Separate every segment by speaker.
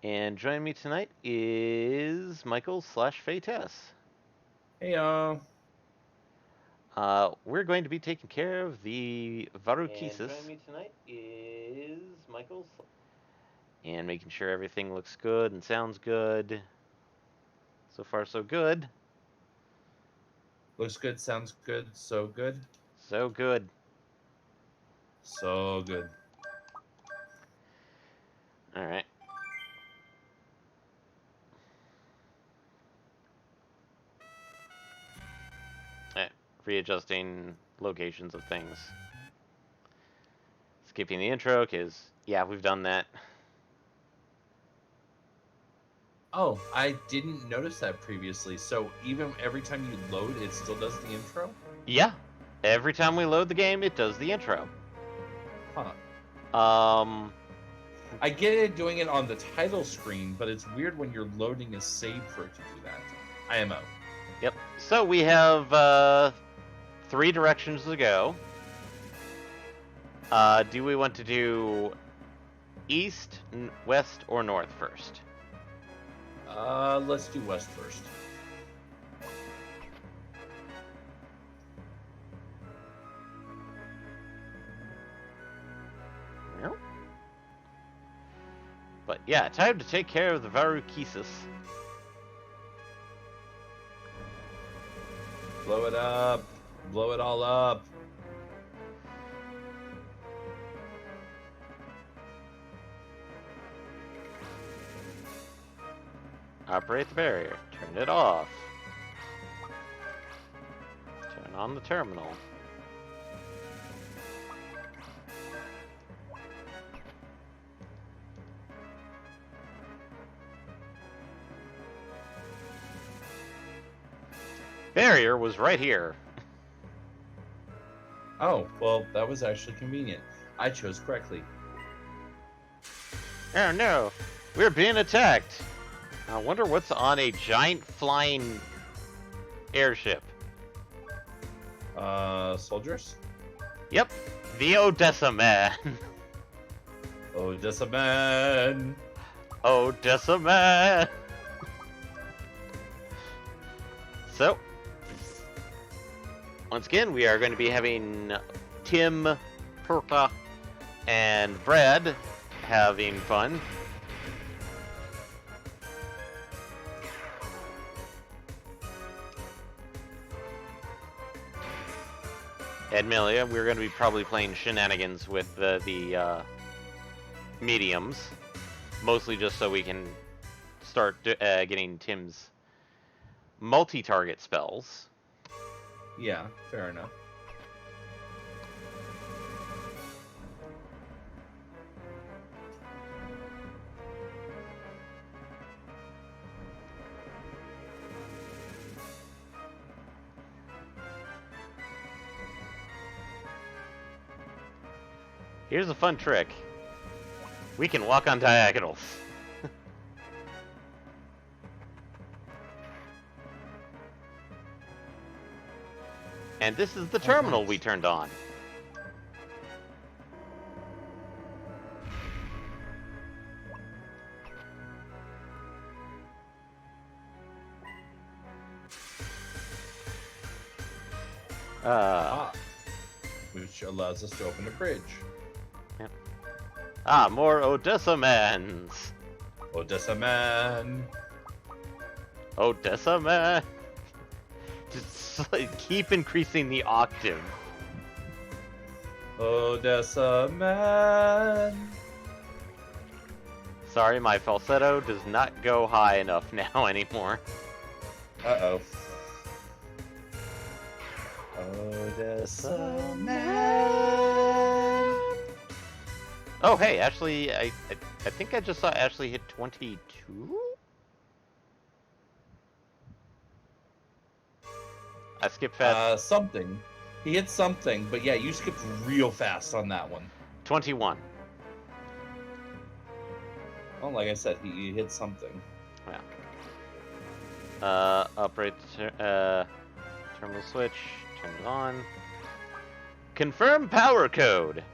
Speaker 1: And joining me tonight is Michael / Faytess.
Speaker 2: Hey,
Speaker 1: We're going to be taking care of the Varukisis. And joining me tonight is Michael. And making sure everything looks good and sounds good. So far, so good.
Speaker 2: looks good, sounds good, so good.
Speaker 1: So good.
Speaker 2: So good.
Speaker 1: All right. Readjusting locations of things. Skipping the intro, because, yeah, we've done that.
Speaker 2: Oh, I didn't notice that previously. So even every time you load, it still does the intro?
Speaker 1: Yeah. Every time we load the game, it does the intro.
Speaker 2: Huh.
Speaker 1: I
Speaker 2: get it doing it on the title screen, but it's weird when you're loading a save for it to do that. IMO.
Speaker 1: Yep. So we have 3 directions to go. Do we want to do east, west, or north first?
Speaker 2: Let's do west first.
Speaker 1: No. But yeah, time to take care of the Varukisis.
Speaker 2: Blow it up. Blow it all up.
Speaker 1: Operate the barrier. Turn it off. Turn on the terminal. Barrier was right here.
Speaker 2: Oh, well, that was actually convenient. I chose correctly.
Speaker 1: Oh no, we're being attacked. I wonder what's on a giant flying airship.
Speaker 2: Soldiers?
Speaker 1: Yep, the Odessa Man.
Speaker 2: Odessa Man.
Speaker 1: Odessa Man. So, once again, we are going to be having Tim, Perka, and Brad having fun. Admilia, we're going to be probably playing shenanigans with the mediums, mostly just so we can start getting Tim's multi-target spells.
Speaker 2: Yeah, fair enough.
Speaker 1: Here's a fun trick. We can walk on diagonals. And this is the terminal we turned on.
Speaker 2: Which allows us to open the bridge.
Speaker 1: Yep. More Odessa Mans.
Speaker 2: Odessa Man.
Speaker 1: Odessa Man. Just like, keep increasing the octave.
Speaker 2: Odessa Man.
Speaker 1: Sorry, my falsetto does not go high enough now anymore.
Speaker 2: Uh-oh. Odessa Man.
Speaker 1: Oh, hey, actually, I think I just saw Ashley hit 22? I skipped fast.
Speaker 2: Something. He hit something, but yeah, you skipped real fast on that one.
Speaker 1: 21.
Speaker 2: Well, like I said, he hit something.
Speaker 1: Yeah. Operate the terminal switch. Turn it on. Confirm power code.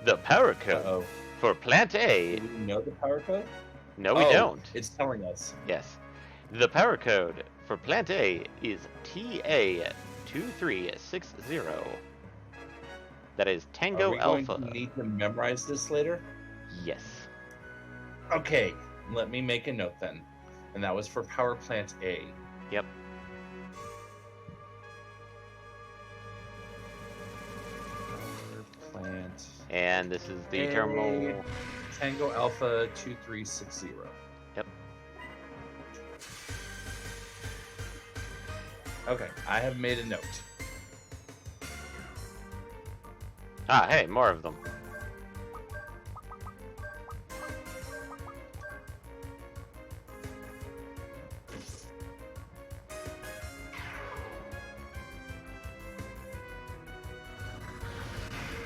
Speaker 1: The power code for Plant A.
Speaker 2: Do we know the power code?
Speaker 1: No, we
Speaker 2: Oh,
Speaker 1: don't.
Speaker 2: it's telling us.
Speaker 1: Yes. The power code for Plant A is TA2360. That is
Speaker 2: Are
Speaker 1: Tango
Speaker 2: we going
Speaker 1: Alpha.
Speaker 2: to need to memorize this later?
Speaker 1: Yes.
Speaker 2: Okay, let me make a note then. And that was for Power Plant A.
Speaker 1: Yep.
Speaker 2: Power Plant
Speaker 1: And this is the
Speaker 2: A,
Speaker 1: terminal.
Speaker 2: Tango Alpha 2360.
Speaker 1: Yep.
Speaker 2: Okay, I have made a note.
Speaker 1: Ah, hey, more of them.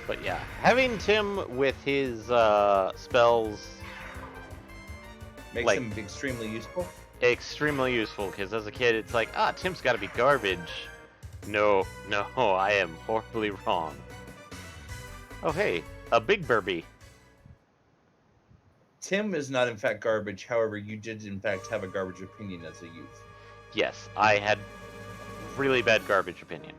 Speaker 1: But yeah, having Tim with his spells
Speaker 2: Makes
Speaker 1: Like-
Speaker 2: him extremely useful.
Speaker 1: extremely useful, because as a kid it's like, ah, Tim's gotta be garbage. No, no, I am horribly wrong. Oh hey, a big Burby.
Speaker 2: Tim is not in fact garbage, however, you did in fact have a garbage opinion as a youth.
Speaker 1: Yes, I had really bad garbage opinion.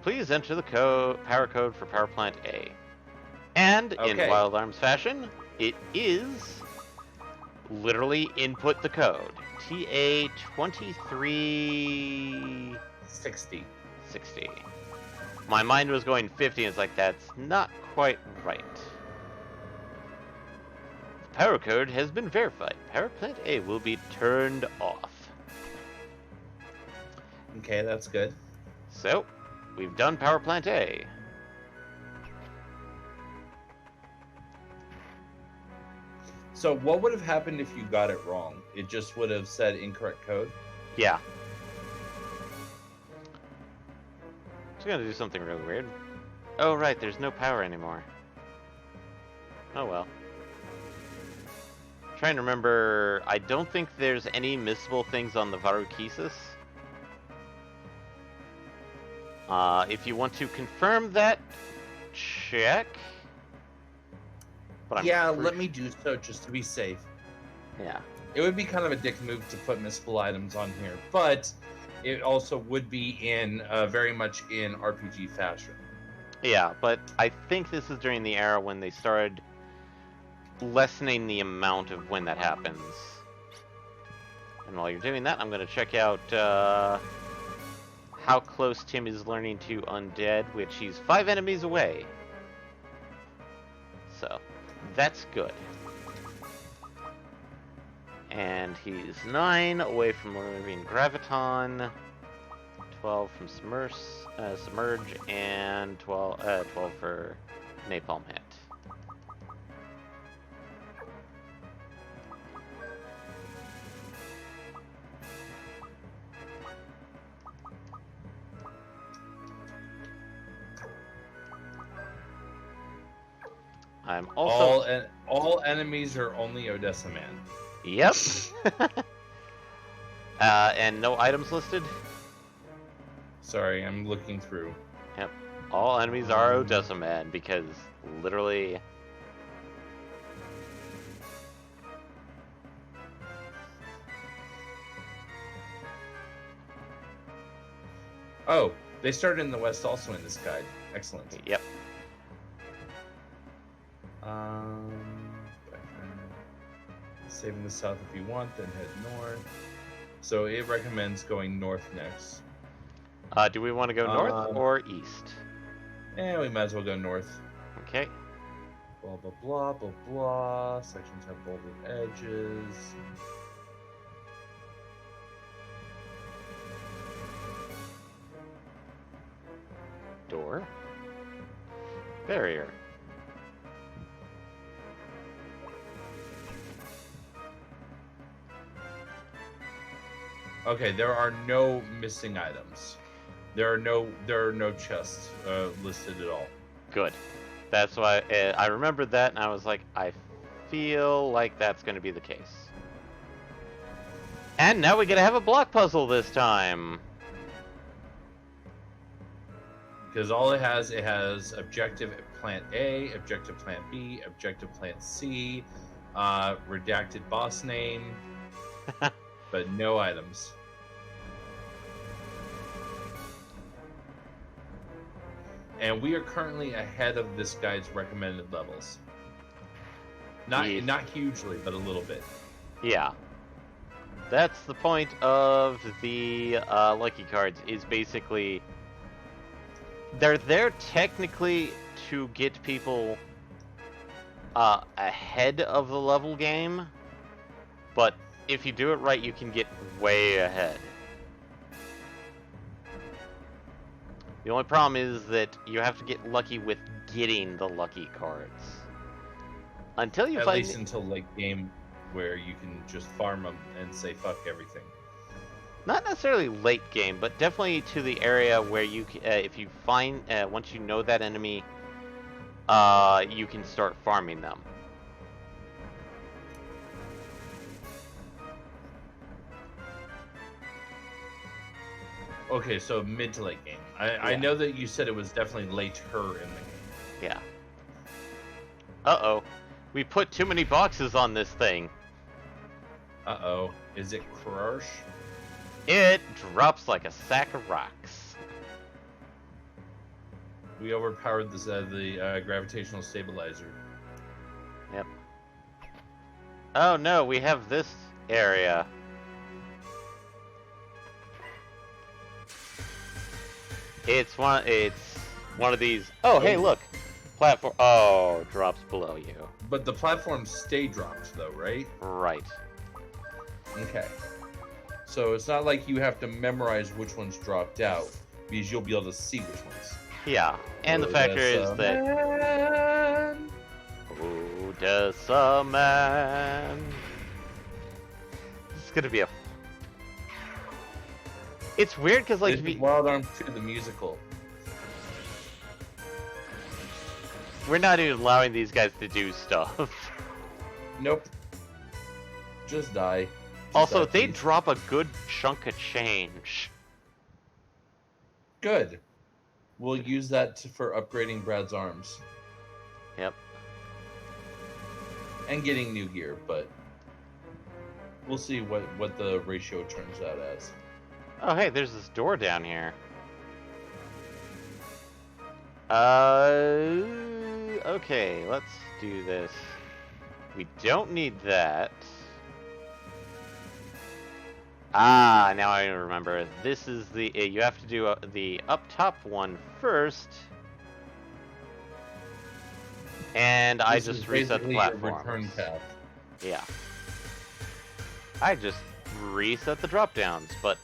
Speaker 1: Please enter the power code for Power Plant A. And in
Speaker 2: Okay.
Speaker 1: Wild Arms fashion, it is literally input the code. TA2360.
Speaker 2: 60.
Speaker 1: My mind was going 50 and it's like, that's not quite right. The power code has been verified. Power Plant A will be turned off.
Speaker 2: Okay, that's good.
Speaker 1: So, we've done Power Plant A.
Speaker 2: So what would have happened if you got it wrong? It just would have said incorrect code?
Speaker 1: Yeah. It's gonna do something really weird. Oh right, there's no power anymore. Oh well. Trying to remember, I don't think there's any missable things on the Varukesis. If you want to confirm that, check. But I'm
Speaker 2: Yeah,
Speaker 1: pretty
Speaker 2: let me do so just to be safe.
Speaker 1: Yeah.
Speaker 2: It would be kind of a dick move to put missable items on here, but it also would be in very much in RPG fashion.
Speaker 1: Yeah, but I think this is during the era when they started lessening the amount of when that happens. And while you're doing that, I'm going to check out how close Tim is learning to Undead, which he's 5 enemies away. So, that's good. And he's 9 away from learning Graviton, 12 from Submerge, and 12 for Napalm Hit. I'm also...
Speaker 2: All enemies are only Odessa Man.
Speaker 1: Yep. And no items listed?
Speaker 2: Sorry, I'm looking through.
Speaker 1: Yep. All enemies are Odessa Man, because literally...
Speaker 2: Oh, they started in the West also in this guide. Excellent.
Speaker 1: Yep.
Speaker 2: Saving the south if you want, then head north. So it recommends going north next.
Speaker 1: Do we want to go north or east?
Speaker 2: And we might as well go north.
Speaker 1: Okay.
Speaker 2: Blah, blah, blah, blah, blah. Sections have bolded edges.
Speaker 1: Door. Barrier.
Speaker 2: Okay, there are no missing items. There are no chests listed at all.
Speaker 1: Good. That's why I remembered that, and I was like, I feel like that's going to be the case. And now we get to have a block puzzle this time.
Speaker 2: Because all it has objective plant A, objective plant B, objective plant C, Redacted boss name, but no items. And we are currently ahead of this guy's recommended levels.
Speaker 1: Ye-
Speaker 2: Not hugely, but a little bit.
Speaker 1: Yeah. That's the point of the lucky cards, is basically... They're there technically to get people ahead of the level game, but if you do it right, you can get way ahead. The only problem is that you have to get lucky with getting the lucky cards. Until you
Speaker 2: At
Speaker 1: find...
Speaker 2: least until late game, where you can just farm them and say fuck everything.
Speaker 1: Not necessarily late game, but definitely to the area where you, if you find, once you know that enemy, you can start farming them.
Speaker 2: Okay, so mid to late game. I
Speaker 1: Yeah.
Speaker 2: know that you said it was definitely later in the game.
Speaker 1: Yeah. Uh-oh. We put too many boxes on this thing.
Speaker 2: Uh-oh. Is it crush?
Speaker 1: It drops like a sack of rocks.
Speaker 2: We overpowered the gravitational stabilizer.
Speaker 1: Yep. Oh no, we have this area. It's one of these. Oh, hey, look. Platform. Oh, drops below you.
Speaker 2: But the platforms stay dropped, though, right?
Speaker 1: Right.
Speaker 2: Okay. So it's not like you have to memorize which ones dropped out, because you'll be able to see which ones.
Speaker 1: Yeah, and the factor is that...
Speaker 2: Man.
Speaker 1: Who does a man? This is gonna be a... It's weird because, like,
Speaker 2: This is Wild Arms 2, the musical.
Speaker 1: we're not even allowing these guys to do stuff.
Speaker 2: Nope. Just die.
Speaker 1: Also,
Speaker 2: die,
Speaker 1: they
Speaker 2: please.
Speaker 1: drop a good chunk of change.
Speaker 2: Good. We'll use that for upgrading Brad's arms.
Speaker 1: Yep.
Speaker 2: And getting new gear, but we'll see what the ratio turns out as.
Speaker 1: Oh, hey, there's this door down here. Okay, let's do this. We don't need that. Ah, now I remember. This is the... you have to do the up top one first. And I
Speaker 2: This
Speaker 1: just
Speaker 2: is
Speaker 1: reset the
Speaker 2: basically your
Speaker 1: platform.
Speaker 2: return path.
Speaker 1: Yeah. I just reset the drop downs, but...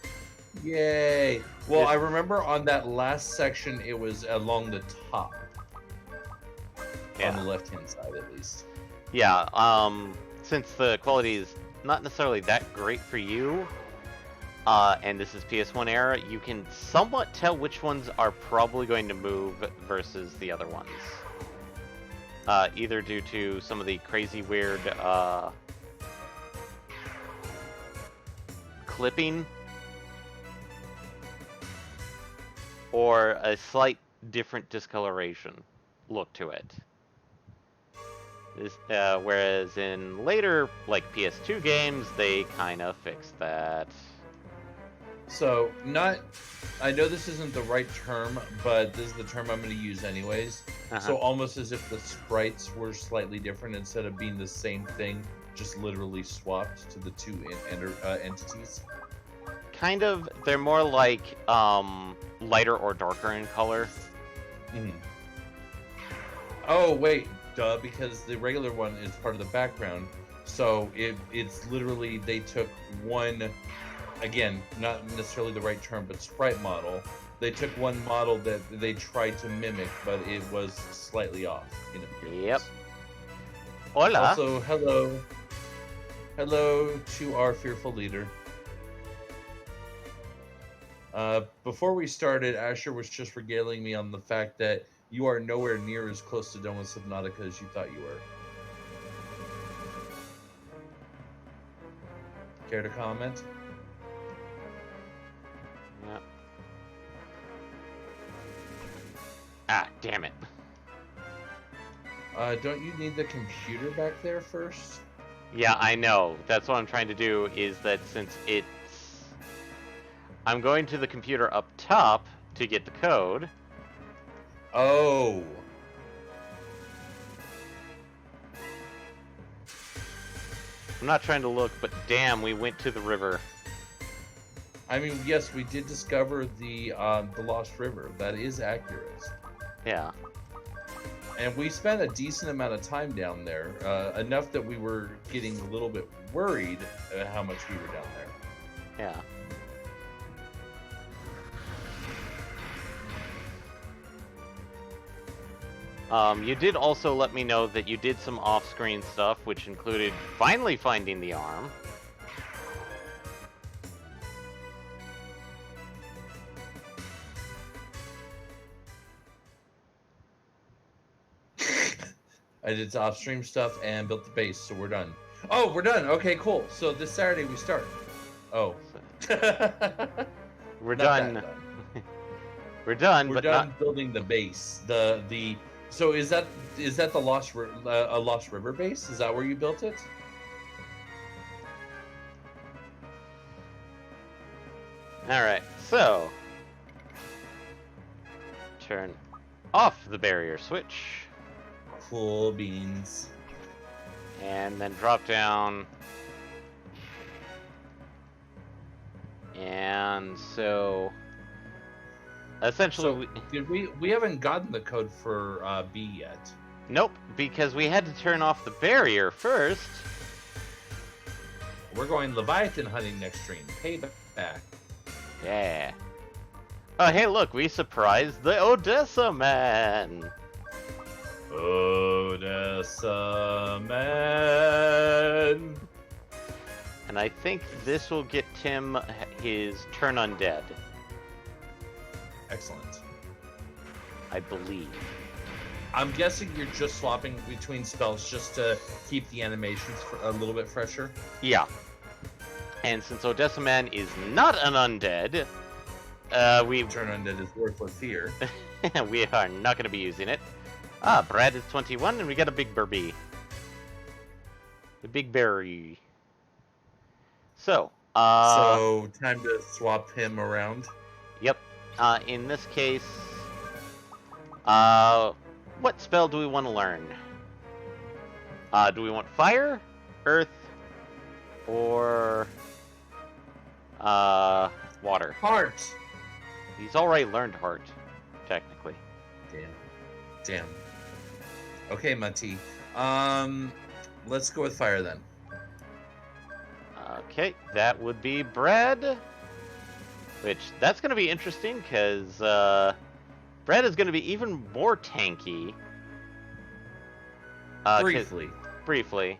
Speaker 2: Yay! Well,
Speaker 1: This-
Speaker 2: I remember on that last section, it was along the top.
Speaker 1: Yeah.
Speaker 2: On the left-hand side, at least.
Speaker 1: Yeah, since the quality is not necessarily that great for you, and this is PS1 era, you can somewhat tell which ones are probably going to move versus the other ones. Either due to some of the crazy weird, clipping, or a slight different discoloration look to it. This, whereas in later, like, PS2 games, they kind of fixed that.
Speaker 2: So, I know this isn't the right term, but this is the term I'm going to use anyways. So almost as if the sprites were slightly different instead of being the same thing, just literally swapped to the two entities.
Speaker 1: Kind of, they're more like, lighter or darker in color.
Speaker 2: Mm. Oh, wait. Duh, because the regular one is part of the background. So it's literally, they took one, again, not necessarily the right term, but sprite model. They took one model that they tried to mimic, but it was slightly off in appearance.
Speaker 1: Yep. Hola.
Speaker 2: Also, hello. Hello to our fearful leader. Before we started, Asher was just regaling me on the fact that you are nowhere near as close to done with Subnautica as you thought you were. Care to comment?
Speaker 1: Yep. Ah, damn it.
Speaker 2: Don't you need the computer back there first?
Speaker 1: Yeah, I know. That's what I'm trying to do, is that since it's... I'm going to the computer up top to get the code.
Speaker 2: Oh.
Speaker 1: I'm not trying to look, but damn, we went to the river.
Speaker 2: I mean, yes, we did discover the Lost River. That is accurate.
Speaker 1: Yeah.
Speaker 2: And we spent a decent amount of time down there, enough that we were getting a little bit worried at how much we were down there.
Speaker 1: Yeah. You did also let me know that you did some off-screen stuff, which included finally finding the arm.
Speaker 2: I did off-stream stuff and built the base, so we're done. Oh, we're done. Okay, cool. So this Saturday we start. Oh.
Speaker 1: We're
Speaker 2: Not
Speaker 1: done.
Speaker 2: that
Speaker 1: We're done,
Speaker 2: We're
Speaker 1: but
Speaker 2: done
Speaker 1: not...
Speaker 2: building the base. So is that the a Lost River base? Is that where you built it?
Speaker 1: Alright, so... Turn off the barrier switch.
Speaker 2: Cool beans.
Speaker 1: And then drop down. And so... Essentially...
Speaker 2: So, we haven't gotten the code for B yet.
Speaker 1: Nope, because we had to turn off the barrier first.
Speaker 2: We're going Leviathan hunting next stream. Payback.
Speaker 1: Yeah. Oh, hey, look, we surprised the Odessa man.
Speaker 2: Odessa man.
Speaker 1: And I think this will get Tim his turn undead.
Speaker 2: Excellent.
Speaker 1: I believe.
Speaker 2: I'm guessing you're just swapping between spells just to keep the animations a little bit fresher.
Speaker 1: Yeah. And since Odessa Man is not an undead, we
Speaker 2: Turn undead is worthless here.
Speaker 1: we are not going to be using it. Ah, Brad is 21, and we got a big Burby. The big berry. So,
Speaker 2: so time to swap him around.
Speaker 1: Yep. In this case, what spell do we want to learn? Do we want fire, earth, or water?
Speaker 2: Heart.
Speaker 1: He's already learned heart, technically.
Speaker 2: Damn. Okay, Mati. Let's go with fire then.
Speaker 1: Okay, that would be Brad. Which, that's going to be interesting, because Brad is going to be even more tanky. Briefly.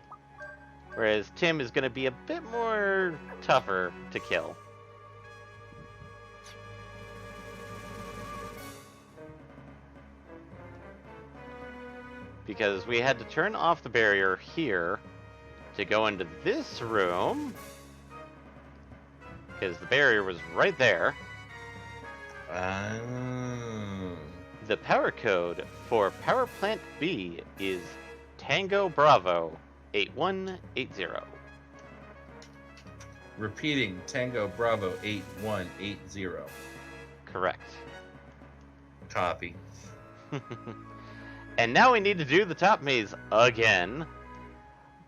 Speaker 1: Whereas Tim is going to be a bit more tougher to kill. Because we had to turn off the barrier here to go into this room. Because the barrier was right there. The power code for Power Plant B is Tango Bravo 8180.
Speaker 2: Repeating, Tango Bravo 8180.
Speaker 1: Correct.
Speaker 2: Copy.
Speaker 1: And now we need to do the top maze again.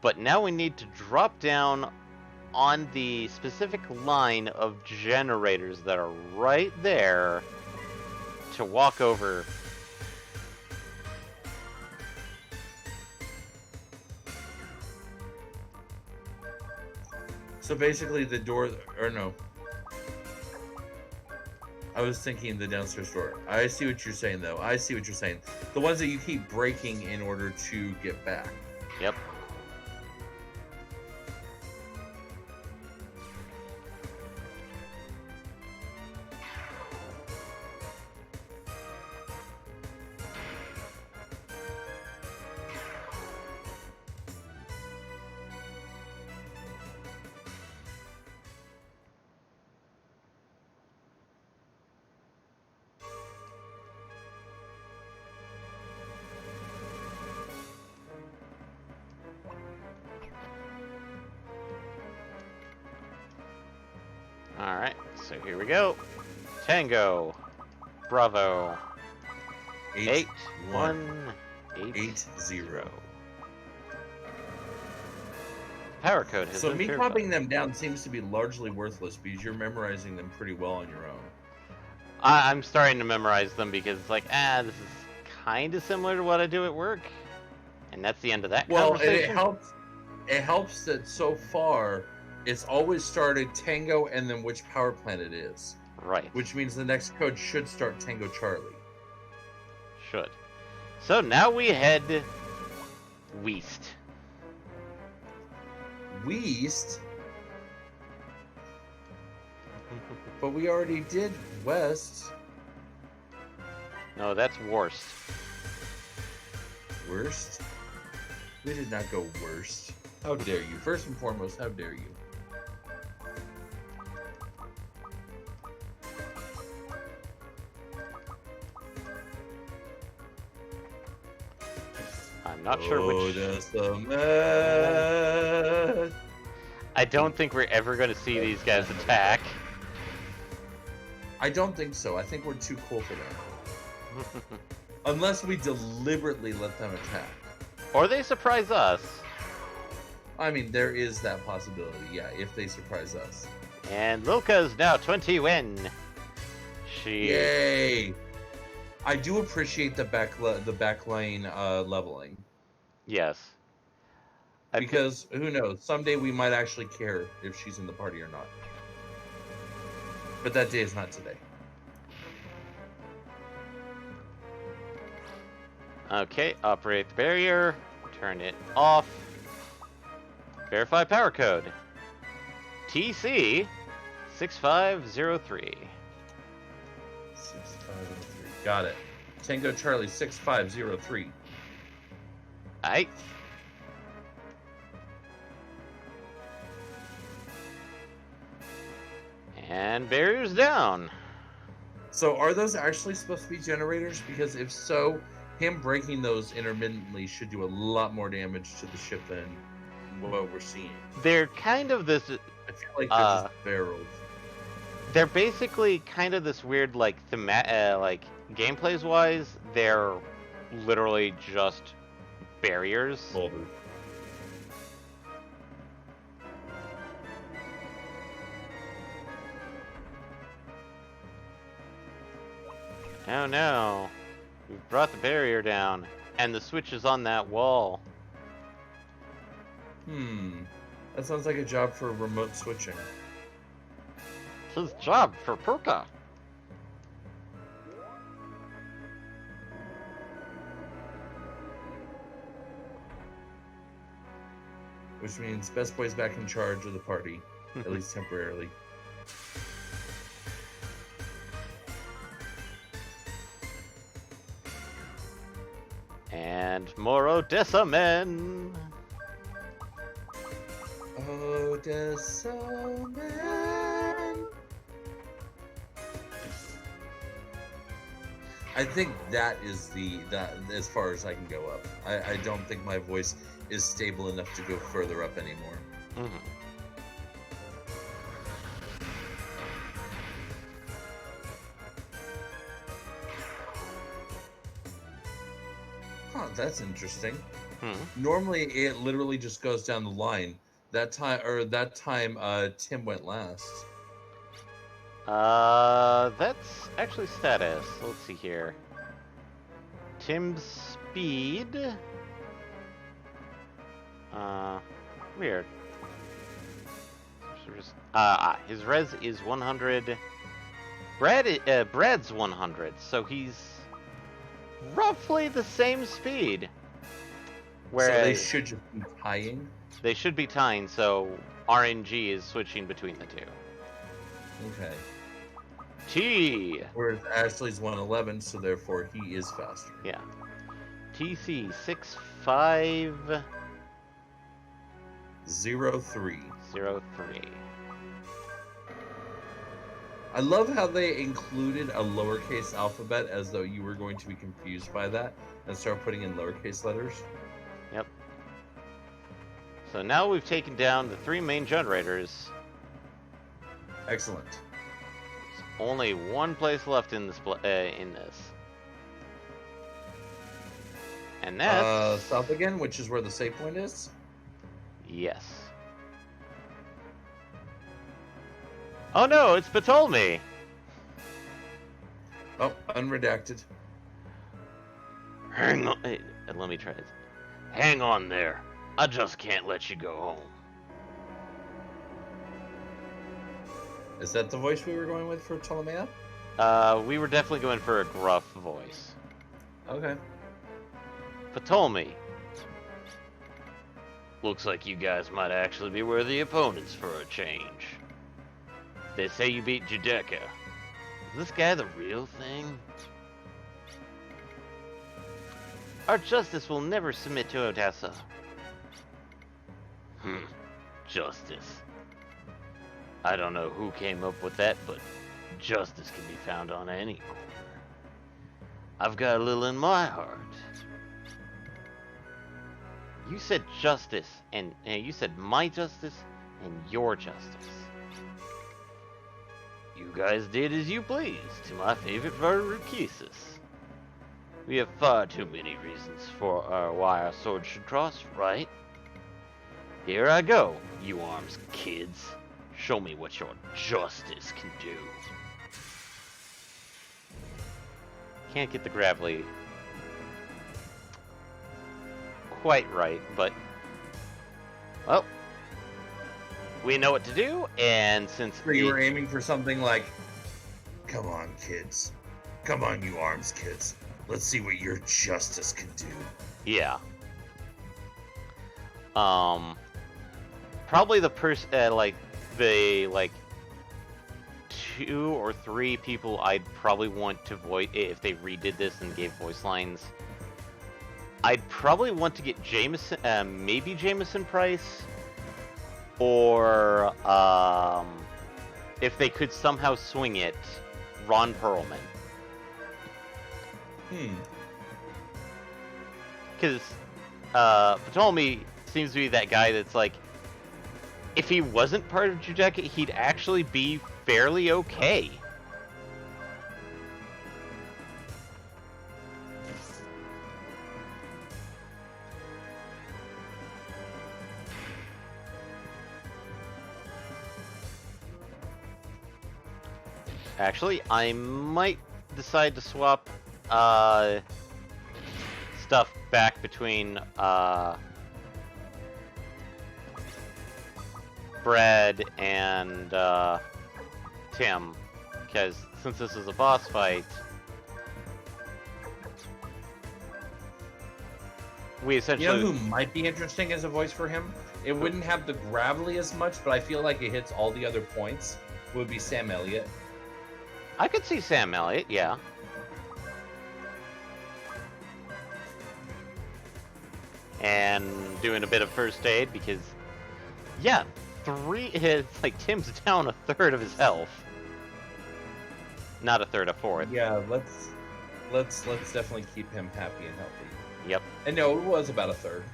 Speaker 1: But now we need to drop down on the specific line of generators that are right there to walk over.
Speaker 2: So basically the door, or no. I was thinking the downstairs door. I see what you're saying though. I see what you're saying. The ones that you keep breaking in order to get back.
Speaker 1: Yep. Alright, so here we go. Tango. Bravo.
Speaker 2: 8
Speaker 1: 1
Speaker 2: 8
Speaker 1: 8
Speaker 2: 0.
Speaker 1: 0. Power code has
Speaker 2: So
Speaker 1: been
Speaker 2: me
Speaker 1: verified.
Speaker 2: copying them down seems to be largely worthless because you're memorizing them pretty well on your own.
Speaker 1: I'm starting to memorize them because it's like, this is kind of similar to what I do at work. And that's the end of that
Speaker 2: Well, and
Speaker 1: conversation.
Speaker 2: it helps that so far it's always started Tango and then which power plant it is.
Speaker 1: Right.
Speaker 2: Which means the next code should start Tango Charlie.
Speaker 1: Should. So now we head west.
Speaker 2: West? But we already did west.
Speaker 1: No, that's worst.
Speaker 2: Worst? We did not go worst. How dare you? First and foremost, how dare you?
Speaker 1: I'm not sure which.
Speaker 2: Decimate.
Speaker 1: I don't think we're ever going to see these guys attack.
Speaker 2: I don't think so. I think we're too cool for that. Unless we deliberately let them attack.
Speaker 1: Or they surprise us.
Speaker 2: I mean, there is that possibility, yeah, if they surprise us.
Speaker 1: And Luca's now 20 win. She.
Speaker 2: Yay! I do appreciate the back lane leveling.
Speaker 1: Yes.
Speaker 2: Because, who knows, someday we might actually care if she's in the party or not. But that day is not today.
Speaker 1: Okay, operate the barrier. Turn it off. Verify power code. TC 6503.
Speaker 2: 6503. Got it. Tango Charlie 6503.
Speaker 1: Aight. And barriers down.
Speaker 2: So are those actually supposed to be generators? Because if so, him breaking those intermittently should do a lot more damage to the ship than what we're seeing.
Speaker 1: They're kind of this.
Speaker 2: I feel like they're just barrels.
Speaker 1: They're basically kind of this weird, like, like gameplays wise, they're literally just barriers.
Speaker 2: Boulders.
Speaker 1: Oh no, we've brought the barrier down, and the switch is on that wall.
Speaker 2: That sounds like a job for remote switching.
Speaker 1: It's his job for Perka.
Speaker 2: Which means Best Boy's back in charge of the party, at least temporarily.
Speaker 1: And more Odessa men.
Speaker 2: Odessa man. I think that is that as far as I can go up. I don't think my voice is stable enough to go further up anymore.
Speaker 1: Mm-hmm.
Speaker 2: Huh, that's interesting.
Speaker 1: Hmm.
Speaker 2: Normally, it literally just goes down the line. That time, Tim went last.
Speaker 1: That's actually status. Let's see here. Tim's speed. Weird. His res is 100. Brad's 100, so he's roughly the same speed. Whereas
Speaker 2: So they should just be tying.
Speaker 1: They should be tying, so RNG is switching between the two.
Speaker 2: Okay.
Speaker 1: T.
Speaker 2: Whereas Ashley's 111, so therefore he is faster.
Speaker 1: Yeah. TC 6503.
Speaker 2: 03. I love how they included a lowercase alphabet as though you were going to be confused by that and start putting in lowercase letters.
Speaker 1: Yep. So now we've taken down the three main generators.
Speaker 2: Excellent.
Speaker 1: There's only one place left in this and that's
Speaker 2: South again, which is where the save point is.
Speaker 1: yes. Oh no, it's Ptolemy.
Speaker 2: Oh, unredacted.
Speaker 1: Hang on. Hey, let me try this. Hang on there. I just can't let you go home.
Speaker 2: Is that the voice we were going with for Ptolemy?
Speaker 1: We were definitely going for a gruff voice.
Speaker 2: Okay.
Speaker 1: Ptolemy. Looks like you guys might actually be worthy opponents for a change. They say you beat Judecca. Is this guy the real thing? Our justice will never submit to Odessa. Justice. I don't know who came up with that, but justice can be found on any corner. I've got a little in my heart. You said justice, and you said my justice and your justice. You guys did as you pleased to my favorite vertices. We have far too many reasons for why our swords should cross, right? Here I go, you arms kids. Show me what your justice can do. Can't get the gravelly quite right, but well, we know what to do, and since
Speaker 2: You were aiming for something like, "Come on, kids. Come on, you arms kids. Let's see what your justice can do."
Speaker 1: yeah, probably the like 2 or 3 people I'd probably want to voice if they redid this and gave voice lines. I'd probably want to get Jameson, maybe Jameson Price, or if they could somehow swing it, Ron Perlman. Because Ptolemy seems to be that guy that's like, if he wasn't part of Judecca, he'd actually be fairly okay. Actually, I might decide to swap stuff back between Brad and Tim, because since this is a boss fight, we essentially...
Speaker 2: You know who might be interesting as a voice for him? It wouldn't have the gravelly as much, but I feel like it hits all the other points. Would be Sam Elliott.
Speaker 1: I could see Sam Elliott, yeah. And doing a bit of first aid because, yeah, 3 hits, like Tim's down a third of his health. Not a third, a fourth.
Speaker 2: Yeah, let's definitely keep him happy and healthy.
Speaker 1: Yep.
Speaker 2: And no, it was about a third.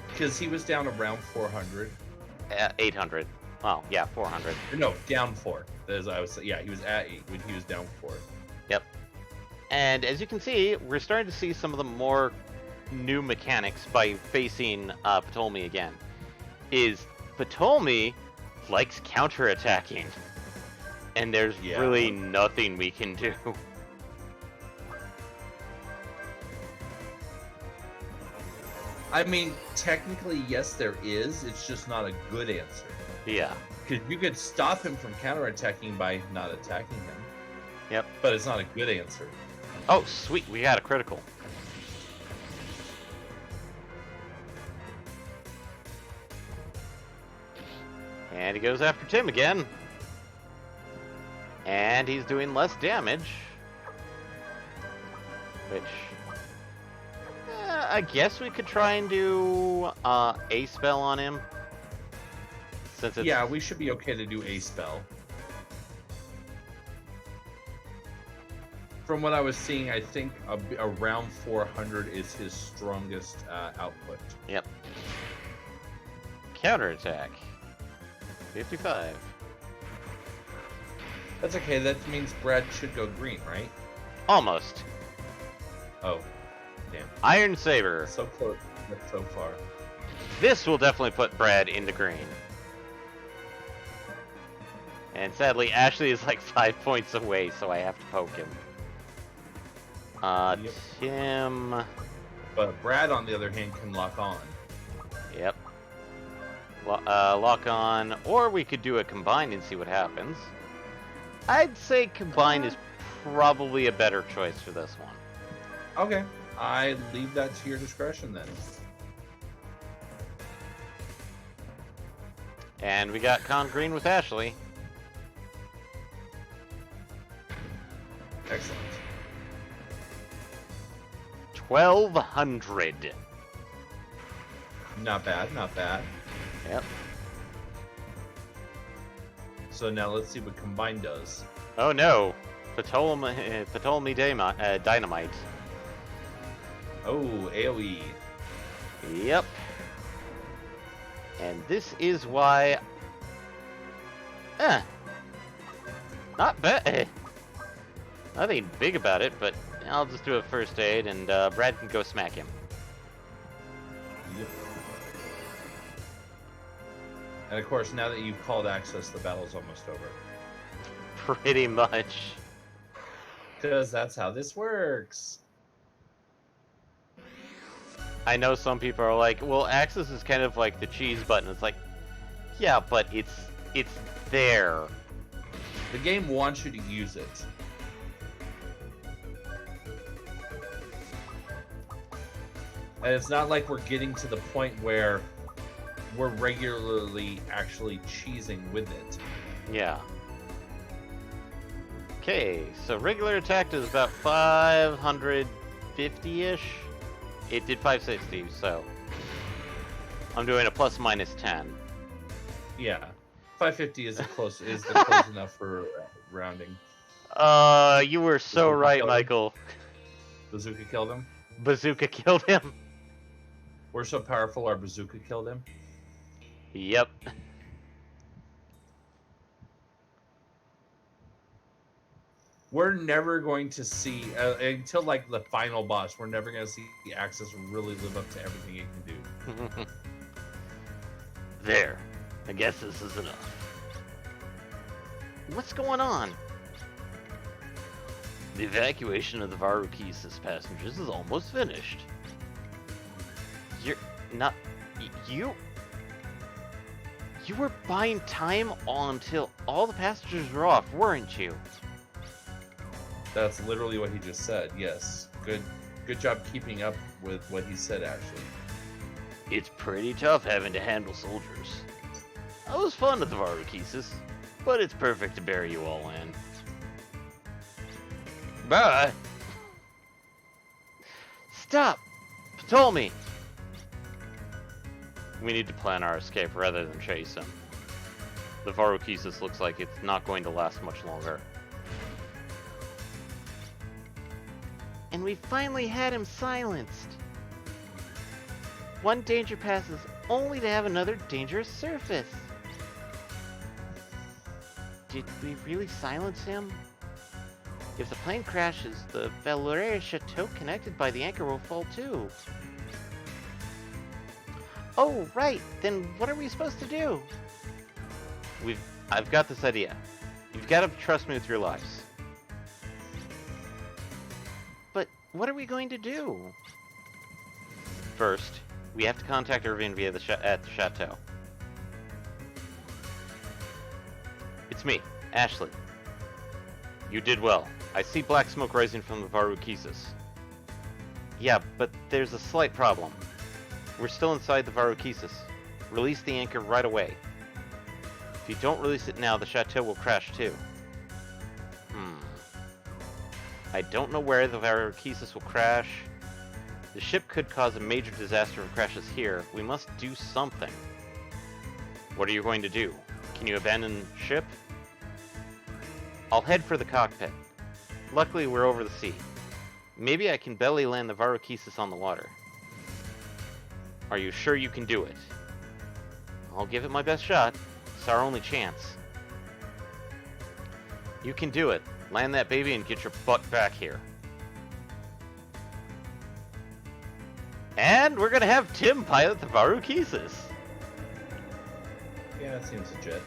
Speaker 2: Because he was down around 400.
Speaker 1: 800. Oh, yeah, 400.
Speaker 2: No, down 4. As I was, yeah, he was at 8 when he was down 4.
Speaker 1: Yep. And as you can see, we're starting to see some of the more new mechanics by facing Ptolemy again. Is Ptolemy likes counterattacking, and there's really nothing we can do.
Speaker 2: I mean, technically, yes, there is. It's just not a good answer.
Speaker 1: Yeah.
Speaker 2: Because you could stop him from counterattacking by not attacking him.
Speaker 1: Yep.
Speaker 2: But it's not a good answer.
Speaker 1: Oh, sweet, we got a critical. And he goes after Tim again. And he's doing less damage. Which... I guess we could try and do a spell on him. Since it's...
Speaker 2: Yeah, we should be okay to do a spell. From what I was seeing, I think around 400 is his strongest output.
Speaker 1: Yep. Counterattack. 55.
Speaker 2: That's okay. That means Brad should go green, right?
Speaker 1: Almost.
Speaker 2: Oh, damn.
Speaker 1: Iron Saber.
Speaker 2: So close, but so far.
Speaker 1: This will definitely put Brad into green. And sadly, Ashley is like 5 points away, so I have to poke him.
Speaker 2: Yep.
Speaker 1: Tim.
Speaker 2: But Brad, on the other hand, can lock on.
Speaker 1: Yep. Lock on, or we could do a combine and see what happens. I'd say combine is probably a better choice for this one.
Speaker 2: Okay. I leave that to your discretion then.
Speaker 1: And we got Con Green with Ashley.
Speaker 2: Excellent.
Speaker 1: 1,200.
Speaker 2: Not bad, not bad.
Speaker 1: Yep.
Speaker 2: So now let's see what combine does.
Speaker 1: Oh no. Ptolemy Dynamite.
Speaker 2: Oh, AoE.
Speaker 1: Yep. And this is why... Not bad. Nothing big about it, but I'll just do a first aid and Brad can go smack him.
Speaker 2: Yep. And of course, now that you've called access, the battle's almost over.
Speaker 1: Pretty much.
Speaker 2: Because that's how this works.
Speaker 1: I know some people are like, well, access is kind of like the cheese button. It's like, yeah, but it's there.
Speaker 2: The game wants you to use it. And it's not like we're getting to the point where we're regularly actually cheesing with it.
Speaker 1: Yeah. Okay, so regular attack is about 550-ish. It did 560, so I'm doing a plus minus 10.
Speaker 2: Yeah, 550 is the close enough for rounding.
Speaker 1: You were so right, Michael.
Speaker 2: Bazooka killed him.
Speaker 1: Bazooka killed him.
Speaker 2: We're so powerful, our bazooka killed him.
Speaker 1: Yep.
Speaker 2: We're never going to see until like the final boss. We're never going to see the Axis really live up to everything it can do.
Speaker 1: There. I guess this is enough. What's going on? The evacuation of the Varukisis passengers is almost finished. You're not... You were buying time until all the passengers were off, weren't you?
Speaker 2: That's literally what he just said. Yes. Good job keeping up with what he said, actually.
Speaker 1: It's pretty tough having to handle soldiers. I was fond of the Varukisis, but it's perfect to bury you all in. Bye! Stop! Ptolemy! We need to plan our escape rather than chase him. The Varukisis looks like it's not going to last much longer. And we finally had him silenced! One danger passes only to have another dangerous surface. Did we really silence him? If the plane crashes, the Valeria Chateau connected by the anchor will fall too. Oh, right. Then what are we supposed to do? I've got this idea. You've got to trust me with your lives. But what are we going to do? First, we have to contact Irving via at the chateau. It's me, Ashley. You did well. I see black smoke rising from the Varukisis. Yeah, but there's a slight problem. We're still inside the Varukisis. Release the anchor right away. If you don't release it now, the chateau will crash too. I don't know where the Varukisis will crash. The ship could cause a major disaster if it crashes here. We must do something. What are you going to do? Can you abandon ship? I'll head for the cockpit. Luckily, we're over the sea. Maybe I can belly land the Varukisis on the water. Are you sure you can do it? I'll give it my best shot. It's our only chance. You can do it. Land that baby and get your butt back here. And we're gonna have Tim pilot the Varukesis.
Speaker 2: Yeah, that seems legit.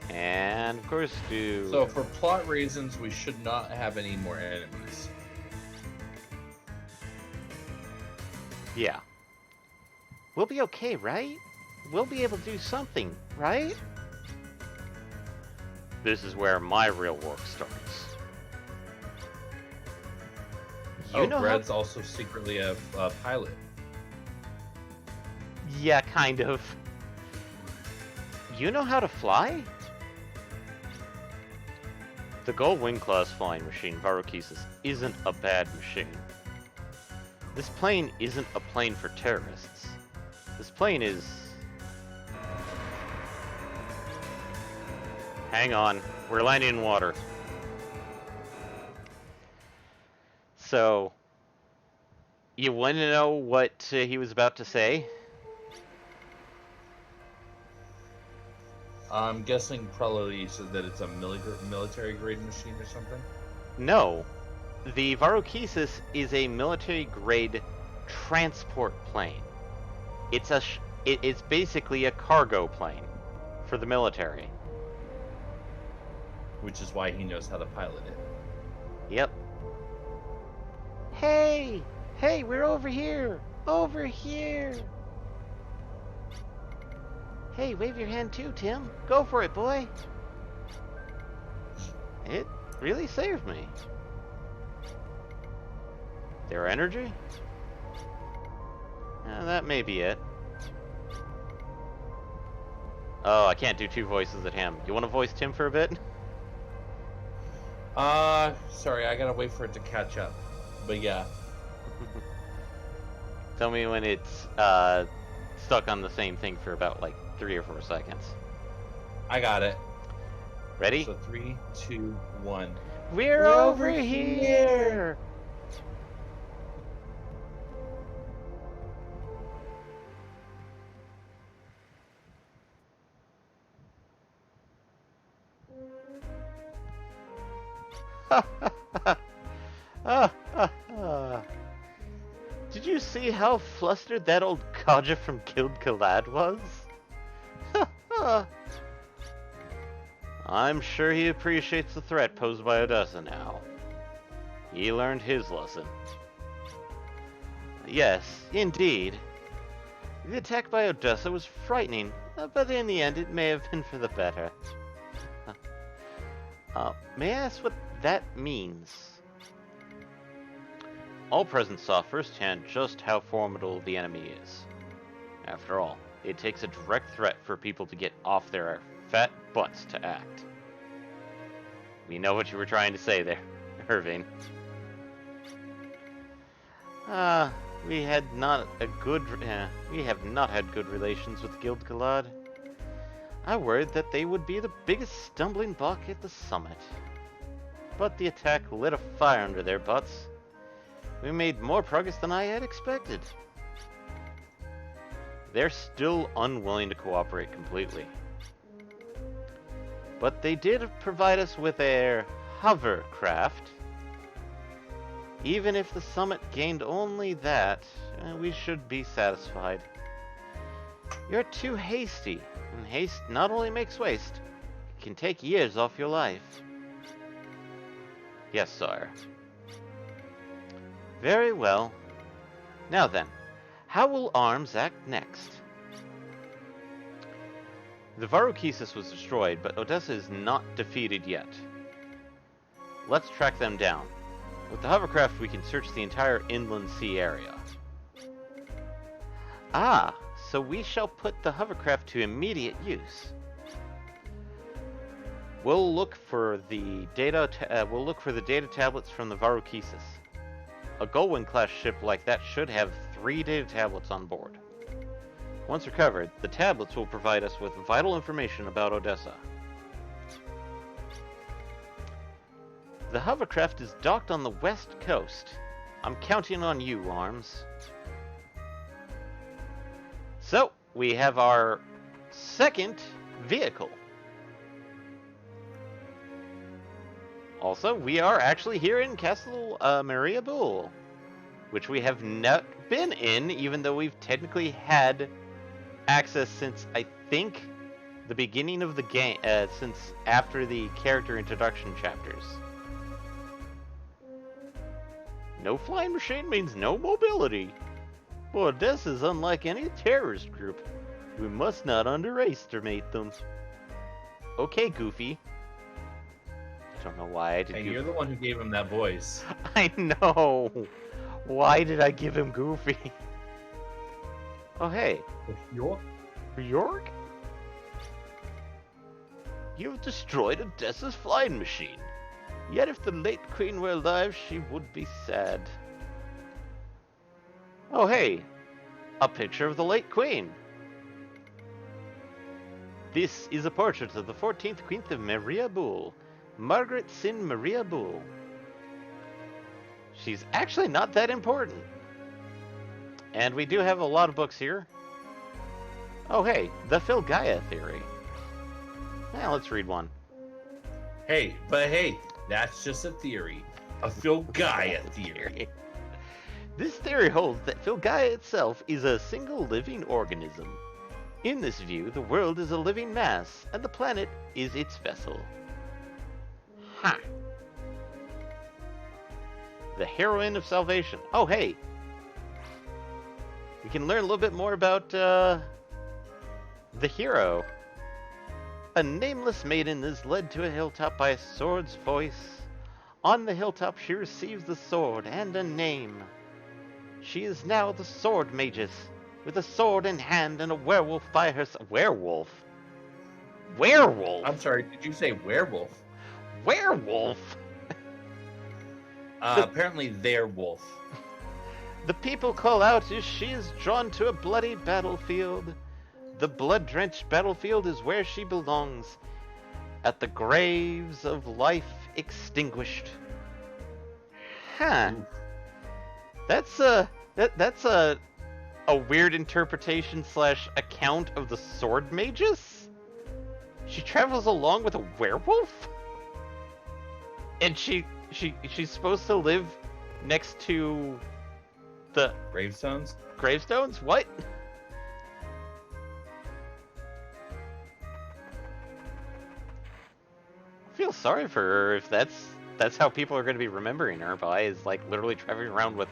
Speaker 1: And of course, do.
Speaker 2: So for plot reasons, we should not have any more enemies.
Speaker 1: Yeah. We'll be okay, right? We'll be able to do something, right? This is where my real work starts. You know
Speaker 2: Brad's also secretly a pilot.
Speaker 1: Yeah, kind of. You know how to fly? The Gullwing class flying machine, Varukesis, isn't a bad machine. This plane isn't a plane for terrorists. This plane is... Hang on, we're landing in water. So, you want to know what he was about to say?
Speaker 2: I'm guessing probably you said that it's a military grade machine or something.
Speaker 1: No. The Varukesis is a military grade transport plane. It's basically a cargo plane for the military.
Speaker 2: Which is why he knows how to pilot it.
Speaker 1: Yep. Hey! Hey, we're over here! Over here! Hey, wave your hand too, Tim. Go for it, boy! It really saved me. Their energy? That may be it. Oh, I can't do two voices at him. You want to voice Tim for a bit?
Speaker 2: Sorry, I gotta wait for it to catch up. But yeah.
Speaker 1: Tell me when it's stuck on the same thing for about like 3 or 4 seconds.
Speaker 2: I got it.
Speaker 1: Ready?
Speaker 2: So 3, 2, 1.
Speaker 1: We're over here! Did you see how flustered that old codger from Guild Galad was? I'm sure he appreciates the threat posed by Odessa now. He learned his lesson. Yes, indeed. The attack by Odessa was frightening, but in the end it may have been for the better. May I ask what that means? All present saw firsthand just how formidable the enemy is. After all, it takes a direct threat for people to get off their fat butts to act. We know what you were trying to say there, Irving. We have not had good relations with Guild Galad. I worried that they would be the biggest stumbling block at the summit. But the attack lit a fire under their butts. We made more progress than I had expected. They're still unwilling to cooperate completely. But they did provide us with their hovercraft. Even if the summit gained only that, we should be satisfied. You're too hasty, and haste not only makes waste, it can take years off your life. Yes, sire. Very well. Now then, how will arms act next? The Varukesis was destroyed, but Odessa is not defeated yet. Let's track them down. With the hovercraft, we can search the entire inland sea area. Ah, so we shall put the hovercraft to immediate use. We'll look for the data. We'll look for the data tablets from the Varukesis. A Gullwing class ship like that should have 3 data tablets on board. Once recovered, the tablets will provide us with vital information about Odessa. The hovercraft is docked on the west coast. I'm counting on you, Arms. So, we have our second vehicle. Also, we are actually here in Castle Maria Bull, which we have not been in, even though we've technically had access since, I think, the beginning of the game, since after the character introduction chapters. No flying machine means no mobility. But this is unlike any terrorist group. We must not underestimate them. Okay, Goofy. I don't know why I did.
Speaker 2: Hey, you're the one who gave him that voice.
Speaker 1: I know. Why did I give him Goofy? Oh, hey.
Speaker 2: York?
Speaker 1: York? You've destroyed Odessa's flying machine. Yet if the late queen were alive, she would be sad. Oh, hey. A picture of the late queen. This is a portrait of the 14th Queen of Maria Bull, Margaret Sin Maria Bull. She's actually not that important. And we do have a lot of books here. Oh, hey, the Phil-Gaia theory. Now let's read one.
Speaker 2: Hey, that's just a theory. A Phil-Gaia theory.
Speaker 1: This theory holds that Phil-Gaia itself is a single living organism. In this view, the world is a living mass, and the planet is its vessel. Ha! The heroine of salvation. Oh, hey! We can learn a little bit more about, the hero. A nameless maiden is led to a hilltop by a sword's voice. On the hilltop she receives the sword and a name. She is now the sword magus, with a sword in hand and a werewolf by her side. Werewolf? Werewolf?
Speaker 2: I'm sorry, did you say werewolf?
Speaker 1: Werewolf?
Speaker 2: Apparently they're wolf.
Speaker 1: The people call out as she is drawn to a bloody battlefield. The blood-drenched battlefield is where she belongs, at the graves of life extinguished. Huh.
Speaker 2: Oof.
Speaker 1: That's a weird interpretation / account of the sword magus? She travels along with a werewolf? And she's supposed to live next to the
Speaker 2: Gravestones?
Speaker 1: gravestones? What? I feel sorry for her if that's how people are going to be remembering her by, is like literally traveling around with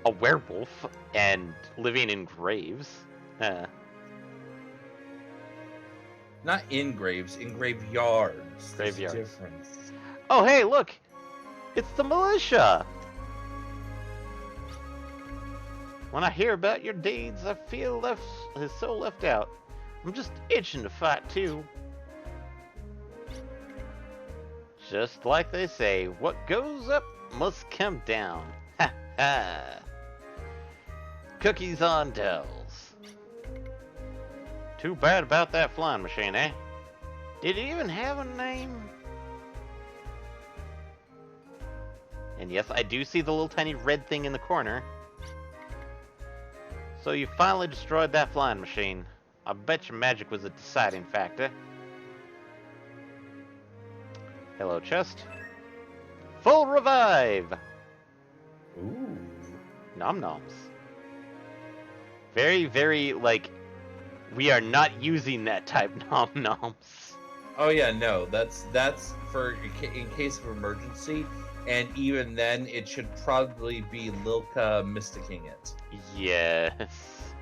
Speaker 1: a werewolf and living in graves.
Speaker 2: Not in graves, in graveyards. There's a
Speaker 1: Graveyards.
Speaker 2: difference.
Speaker 1: Oh, hey, look! It's the militia! When I hear about your deeds, I feel so left out. I'm just itching to fight, too. Just like they say, what goes up must come down. Ha ha! Cookies on dolls. Too bad about that flying machine, eh? Did it even have a name? And yes, I do see the little tiny red thing in the corner. So you finally destroyed that flying machine. I bet your magic was a deciding factor. Hello, chest. Full revive!
Speaker 2: Ooh.
Speaker 1: Nom noms. Very, very, like, we are not using that type nom noms.
Speaker 2: Oh yeah, no, that's for in case of emergency, and even then, it should probably be Lilka mysticking it,
Speaker 1: Yes.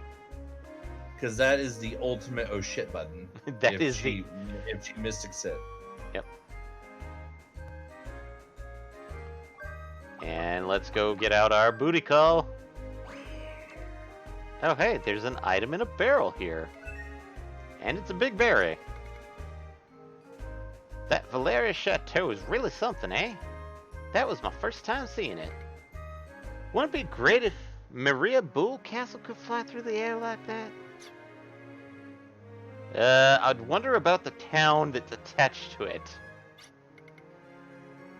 Speaker 2: because that is the ultimate oh shit button.
Speaker 1: That
Speaker 2: if
Speaker 1: is
Speaker 2: she mystics it.
Speaker 1: Yep. And let's go get out our booty call. Oh hey, there's an item in a barrel here. And it's a big berry. That Valeria Chateau is really something, eh? That was my first time seeing it. Wouldn't it be great if Maria Bull Castle could fly through the air like that? I'd wonder about the town that's attached to it.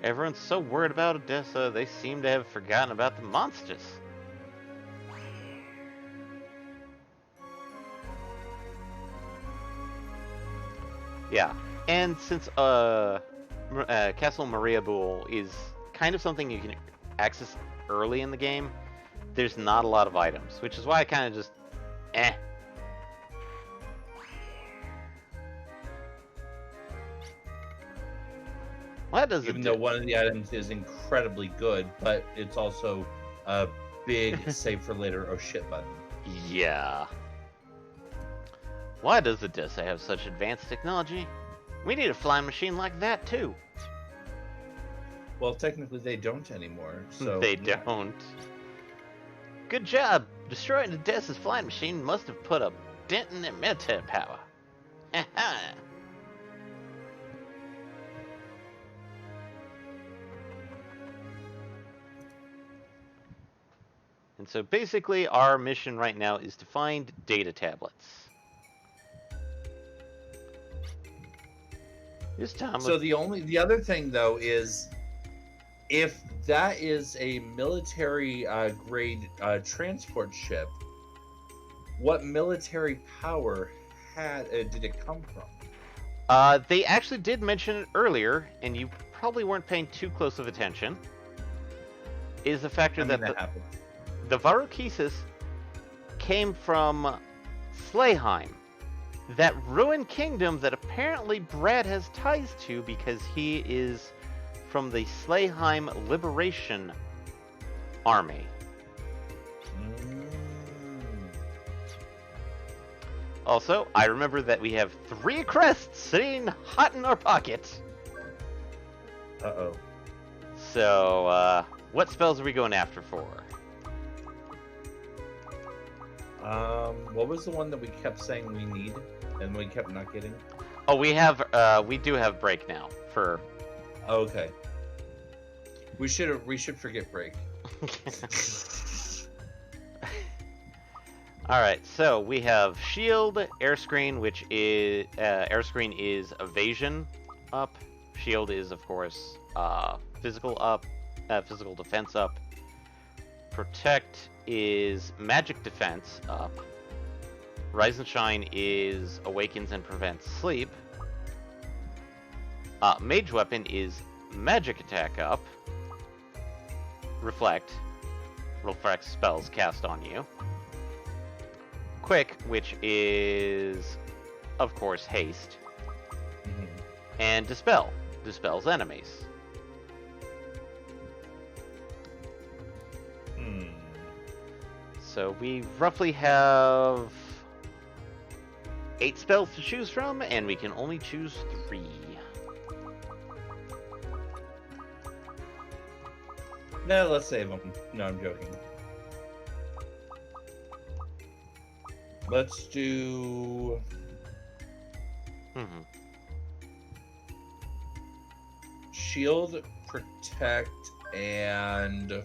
Speaker 1: Everyone's so worried about Odessa, they seem to have forgotten about the monsters. Yeah, and since Castle Maria Bool is kind of something you can access early in the game, there's not a lot of items, which is why I kind of just, eh. What does
Speaker 2: Even
Speaker 1: it
Speaker 2: though
Speaker 1: do?
Speaker 2: one of the items is incredibly good, but it's also a big save for later oh shit button.
Speaker 1: Yeah. Why does Odessa have such advanced technology? We need a flying machine like that too.
Speaker 2: Well, technically they don't anymore, so
Speaker 1: They
Speaker 2: yeah.
Speaker 1: don't. Good job! Destroying Odessa's flying machine must have put a dent in their military power. And so basically our mission right now is to find data tablets. This time
Speaker 2: So the other thing though is if that is a military grade transport ship, what military power did it come from?
Speaker 1: they actually did mention it earlier, and you probably weren't paying too close of attention, is the factor
Speaker 2: that
Speaker 1: that
Speaker 2: happened.
Speaker 1: the Varukesis came from Slayheim, that ruined kingdom that apparently Brad has ties to because he is from the Slayheim Liberation Army. Also, I remember that we have 3 crests sitting hot in our pocket.
Speaker 2: Uh-oh.
Speaker 1: So, what spells are we going after for?
Speaker 2: What was the one that we kept saying we need and we kept not getting?
Speaker 1: Oh, we do have break now for.
Speaker 2: Okay. We should forget break.
Speaker 1: All right, so we have shield, air screen, which is air screen is evasion up. Shield is of course physical up, physical defense up. Protect is magic defense up. Rise and Shine is awakens and prevents sleep. Mage weapon is magic attack up. Reflect spells cast on you. Quick, which is, of course, haste.
Speaker 2: Mm-hmm.
Speaker 1: And Dispel, dispels enemies. So we roughly have 8 spells to choose from, and we can only choose 3.
Speaker 2: No, let's save them. No, I'm joking. Let's do... Shield, Protect, and...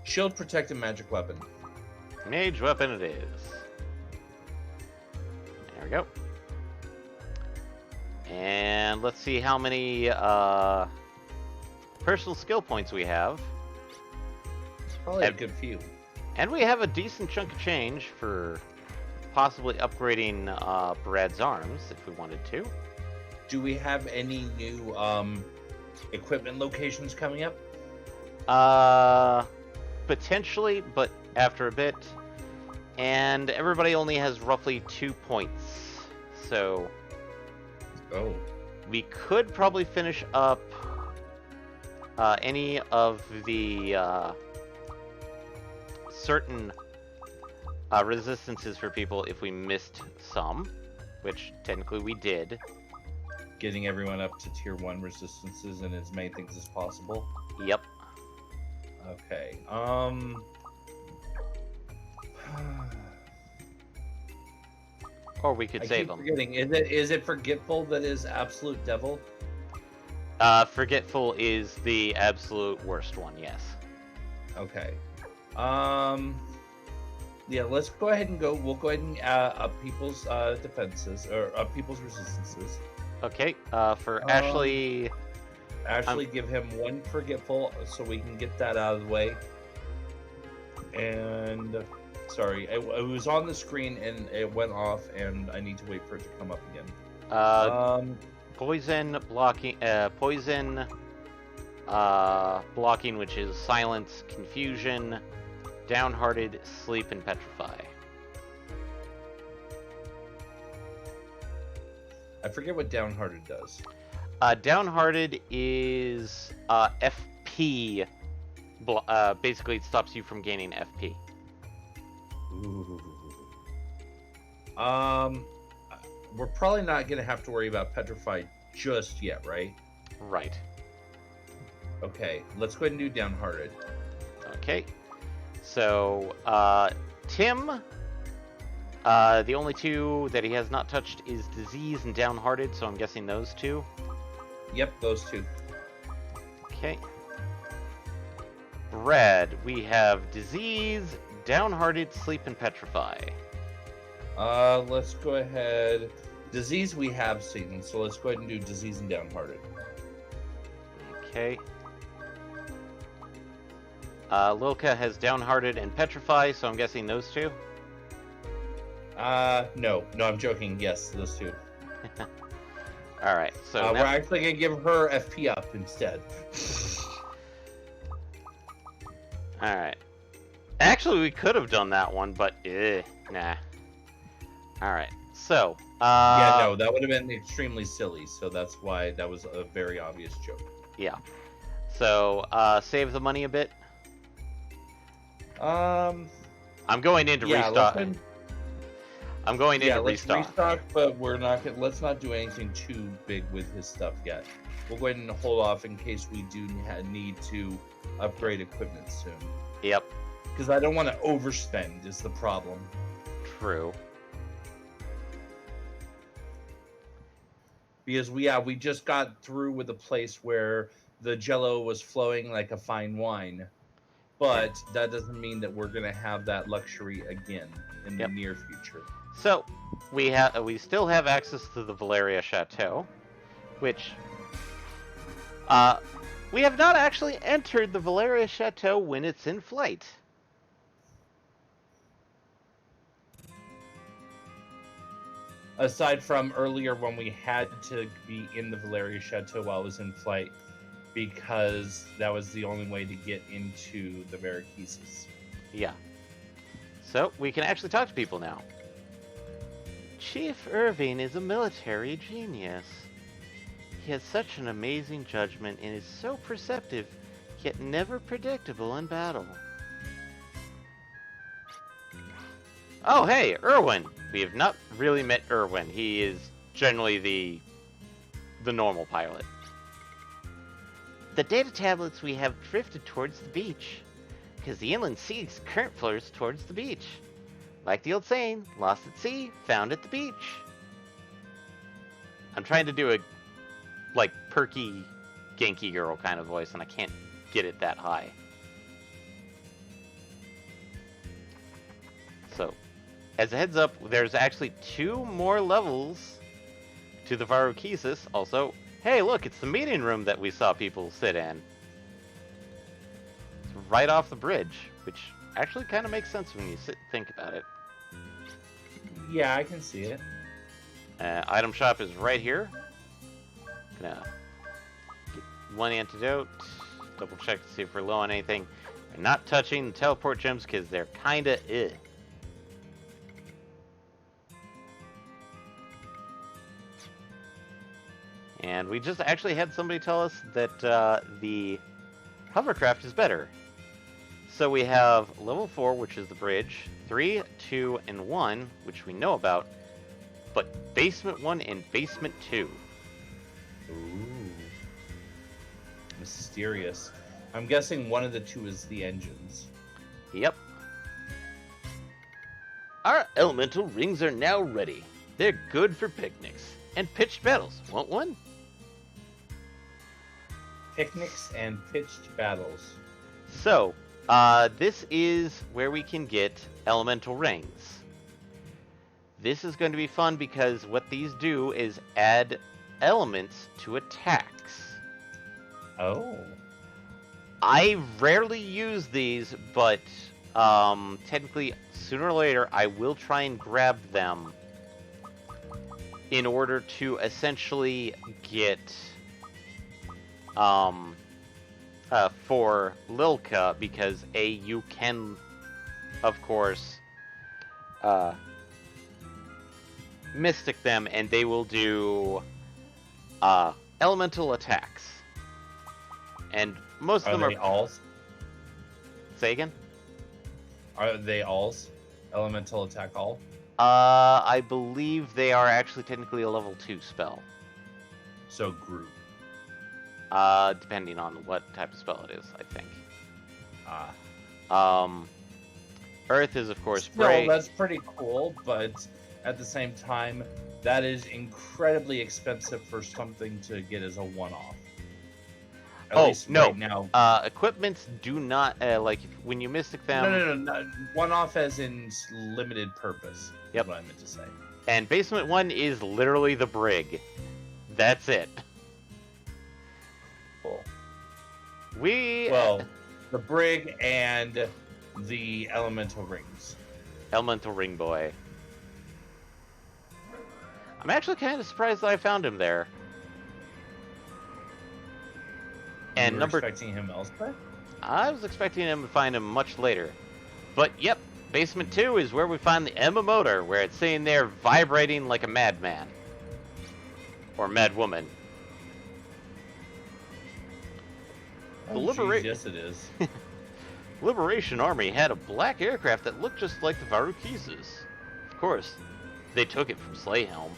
Speaker 2: Shield, Protect, and Magic Weapon.
Speaker 1: Mage weapon it is. There we go. And let's see how many personal skill points we have.
Speaker 2: Probably a good few.
Speaker 1: And we have a decent chunk of change for possibly upgrading Brad's arms if we wanted to.
Speaker 2: Do we have any new equipment locations coming up?
Speaker 1: Potentially, but after a bit. And everybody only has roughly 2 points. So
Speaker 2: Oh.
Speaker 1: we could probably finish up any of the certain resistances for people if we missed some, which technically we did.
Speaker 2: Getting everyone up to tier 1 resistances and as many things as possible?
Speaker 1: Yep.
Speaker 2: Okay.
Speaker 1: Or we could
Speaker 2: I
Speaker 1: save
Speaker 2: keep
Speaker 1: them.
Speaker 2: forgetting. Is it Forgetful that is Absolute Devil?
Speaker 1: Forgetful is the absolute worst one, yes.
Speaker 2: Okay. Yeah, let's go ahead and go. We'll go ahead and up people's defenses or up people's resistances.
Speaker 1: Okay, for
Speaker 2: Um,
Speaker 1: Ashley,
Speaker 2: Ashley, give him one forgetful so we can get that out of the way. And sorry, it was on the screen and it went off, and I need to wait for it to come up again.
Speaker 1: Poison blocking, blocking, which is silence, confusion, downhearted, sleep, and petrify.
Speaker 2: I forget what downhearted does.
Speaker 1: Downhearted is FP. Basically, it stops you from gaining FP.
Speaker 2: Ooh. We're probably not gonna have to worry about petrify just yet, right?
Speaker 1: Right.
Speaker 2: Okay, let's go ahead and do downhearted.
Speaker 1: Okay. So, Tim, the only two that he has not touched is disease and downhearted, so I'm guessing those two.
Speaker 2: Yep, those two.
Speaker 1: Okay. Brad, we have disease, downhearted, sleep, and petrify.
Speaker 2: Let's go ahead. Disease we have seen, so let's go ahead and do disease and downhearted.
Speaker 1: Okay. Lilka has downhearted and petrify, so I'm guessing those two.
Speaker 2: No, I'm joking. Yes, those two.
Speaker 1: All right, so
Speaker 2: we're actually gonna give her FP up instead.
Speaker 1: All right. Actually, we could have done that one, but nah. All right. So,
Speaker 2: yeah, no, that would have been extremely silly. So that's why that was a very obvious joke.
Speaker 1: Yeah. So, save the money a bit. I'm going in to restock. I'm going in to restock.
Speaker 2: Restock, but we're not. Let's not do anything too big with his stuff yet. We'll go ahead and hold off in case we do need to upgrade equipment soon.
Speaker 1: Yep.
Speaker 2: Because I don't want to overspend. Is the problem?
Speaker 1: True.
Speaker 2: Because we just got through with a place where the Jello was flowing like a fine wine, but that doesn't mean that we're gonna have that luxury again in the near future.
Speaker 1: So we still have access to the Valeria Chateau, which we have not actually entered the Valeria Chateau when it's in flight.
Speaker 2: Aside from earlier when we had to be in the Valeria Chateau while it was in flight, because that was the only way to get into the Marquesas.
Speaker 1: Yeah. So we can actually talk to people now. Chief Irving is a military genius. He has such an amazing judgment and is so perceptive, yet never predictable in battle. Oh, hey, Irwin! We have not really met Irwin. He is generally the normal pilot. The data tablets we have drifted towards the beach, because the inland sea's current flows towards the beach. Like the old saying, lost at sea, found at the beach. I'm trying to do a, like, perky, Genki girl kind of voice, and I can't get it that high. So, as a heads up, there's actually 2 more levels to the Varukesis. Also, hey, look, it's the meeting room that we saw people sit in. It's right off the bridge, which actually kind of makes sense when you think about it.
Speaker 2: Yeah, I can see it.
Speaker 1: Item shop is right here. Gonna get 1 antidote. Double check to see if we're low on anything. We're not touching the teleport gems because they're kinda And we just actually had somebody tell us that the hovercraft is better. So we have level 4, which is the bridge, 3, 2, and 1, which we know about, but basement 1 and basement 2.
Speaker 2: Ooh. Mysterious. I'm guessing one of the 2 is the engines.
Speaker 1: Yep. Our elemental rings are now ready. They're good for picnics and pitched battles. Want one?
Speaker 2: Picnics and pitched battles.
Speaker 1: So, This is where we can get elemental rings. This is going to be fun because what these do is add elements to attacks.
Speaker 2: Oh.
Speaker 1: I rarely use these, but technically, sooner or later, I will try and grab them in order to essentially get for Lilka, because you can, of course, mystic them, and they will do elemental attacks. And most of them
Speaker 2: Are they alls?
Speaker 1: Say again?
Speaker 2: Are they alls? Elemental attack all?
Speaker 1: I believe they are actually technically a level 2 spell.
Speaker 2: So group.
Speaker 1: Depending on what type of spell it is, I think.
Speaker 2: Ah.
Speaker 1: Earth is, of course,
Speaker 2: No,
Speaker 1: spray.
Speaker 2: that's pretty cool, but at the same time, that is incredibly expensive for something to get as a one-off. At least
Speaker 1: no.
Speaker 2: right now.
Speaker 1: Equipments do not, like, when you mystic them...
Speaker 2: No. One-off as in limited purpose.
Speaker 1: Yep.
Speaker 2: Is what I meant to say.
Speaker 1: And Basement 1 is literally the brig. That's it.
Speaker 2: Cool.
Speaker 1: Well,
Speaker 2: The brig and the elemental rings.
Speaker 1: Elemental Ring Boy. I'm actually kind of surprised that I found him there. And
Speaker 2: You were
Speaker 1: number...
Speaker 2: expecting him elsewhere?
Speaker 1: I was expecting him to find him much later. But, yep, Basement 2 is where we find the Emma motor, where it's sitting there vibrating like a madman. Or madwoman.
Speaker 2: Oh, geez, yes, it is.
Speaker 1: Liberation Army had a black aircraft that looked just like the Varukises. Of course, they took it from Slayheim.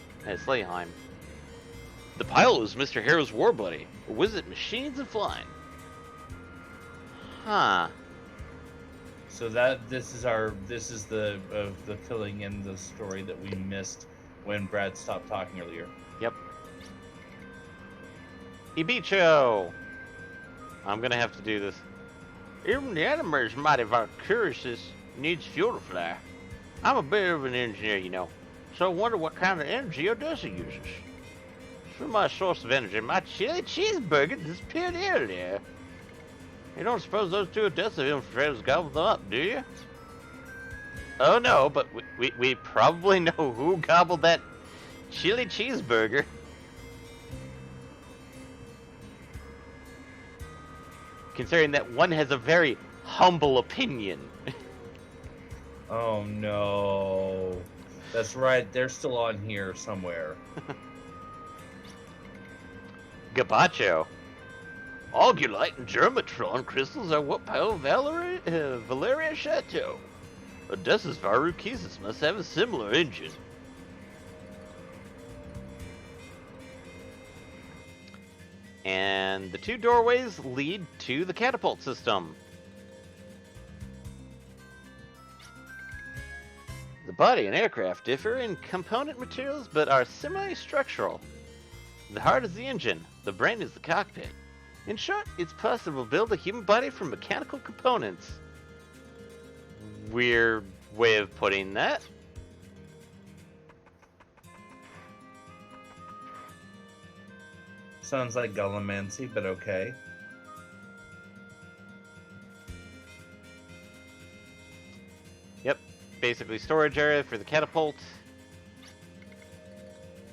Speaker 1: The pilot was Mr. Harrow's war buddy, or was it machines and flying? Huh.
Speaker 2: So this is the filling in the story that we missed when Brad stopped talking earlier.
Speaker 1: Yep. Ibicho! I'm gonna have to do this. Even the animals mighty Valkyries needs fuel to fly. I'm a bit of an engineer, you know, so I wonder what kind of energy Odessa uses. For my source of energy, my chili cheeseburger disappeared earlier. You don't suppose those two Odessa infiltrators gobbled them up, do you? Oh no, but we probably know who gobbled that chili cheeseburger. Considering that one has a very humble opinion.
Speaker 2: Oh no. That's right, they're still on here somewhere.
Speaker 1: Gabacho. Augulite and Germatron crystals are what power Valeria Chateau. Odessa's Varukises must have a similar engine. And the two doorways lead to the catapult system. The body and aircraft differ in component materials but are similarly structural. The heart is the engine, the brain is the cockpit. In short, it's possible to build a human body from mechanical components. Weird way of putting that.
Speaker 2: Sounds like Gullimancy, but okay.
Speaker 1: Yep, basically storage area for the catapult.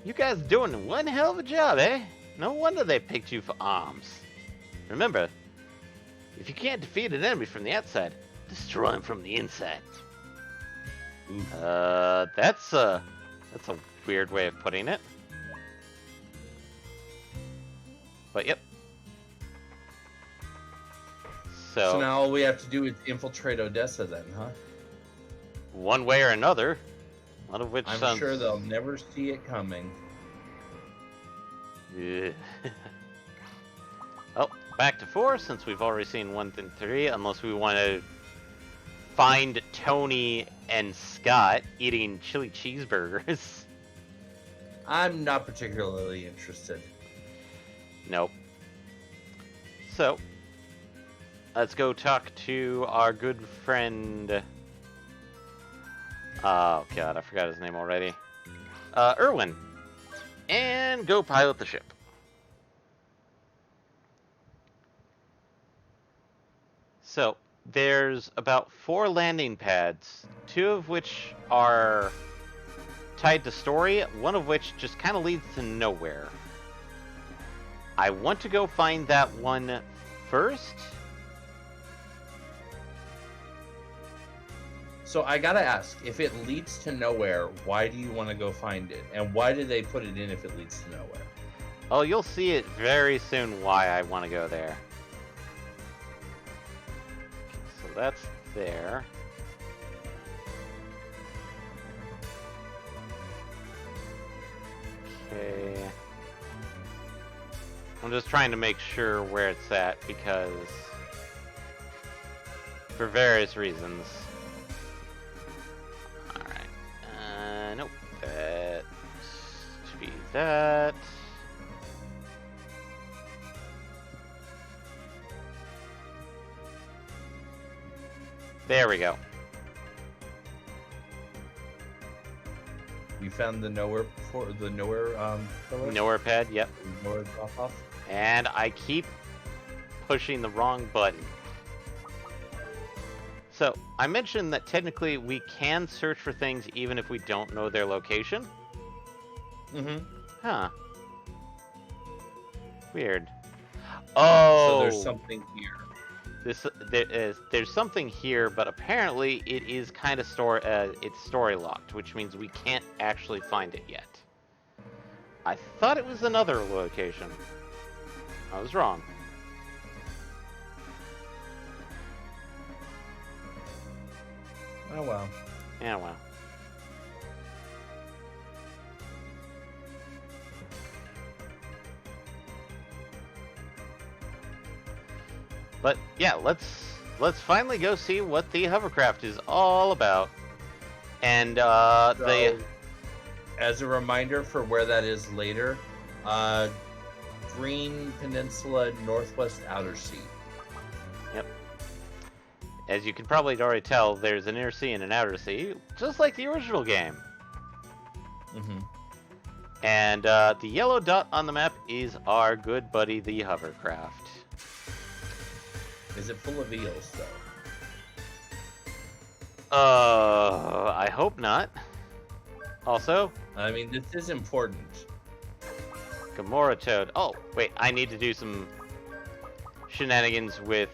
Speaker 1: You guys doing one hell of a job, eh? No wonder they picked you for arms. Remember, if you can't defeat an enemy from the outside, destroy him from the inside.
Speaker 2: Oof.
Speaker 1: That's a weird way of putting it. But yep.
Speaker 2: So now all we have to do is infiltrate Odessa then, huh?
Speaker 1: One way or another. One of which
Speaker 2: I'm sure they'll never see it coming.
Speaker 1: Yeah. Oh, back to 4, since we've already seen 1 through 3, unless we want to find Tony and Scott eating chili cheeseburgers.
Speaker 2: I'm not particularly interested.
Speaker 1: Nope. So, let's go talk to our good friend. Oh god, I forgot his name already. Erwin. And go pilot the ship. So, there's about 4 landing pads, 2 of which are tied to story, one of which just kind of leads to nowhere. I want to go find that one first.
Speaker 2: So I gotta ask, if it leads to nowhere, why do you want to go find it? And why did they put it in if it leads to nowhere?
Speaker 1: Oh, you'll see it very soon why I want to go there. So that's there. Okay. I'm just trying to make sure where it's at because for various reasons. Alright. Nope. That should be that. There we go.
Speaker 2: You found the nowhere pillar?
Speaker 1: Nowhere pad, yep.
Speaker 2: Nowhere drop off?
Speaker 1: And I keep pushing the wrong button. So, I mentioned that technically we can search for things even if we don't know their location.
Speaker 2: Mm-hmm.
Speaker 1: Huh. Weird. Oh!
Speaker 2: So there's something here.
Speaker 1: There's something here, but apparently it is kind of it's story locked, which means we can't actually find it yet. I thought it was another location. I was wrong.
Speaker 2: Oh well.
Speaker 1: Yeah, well. But yeah, let's finally go see what the hovercraft is all about. And
Speaker 2: as a reminder for where that is later, Green Peninsula, Northwest Outer Sea.
Speaker 1: Yep. As you can probably already tell, there's an inner sea and an outer sea, just like the original game.
Speaker 2: Mm-hmm.
Speaker 1: And the yellow dot on the map is our good buddy, the hovercraft.
Speaker 2: Is it full of eels, though?
Speaker 1: I hope not. Also,
Speaker 2: I mean, this is important.
Speaker 1: Gamora Toad. Oh, wait, I need to do some shenanigans with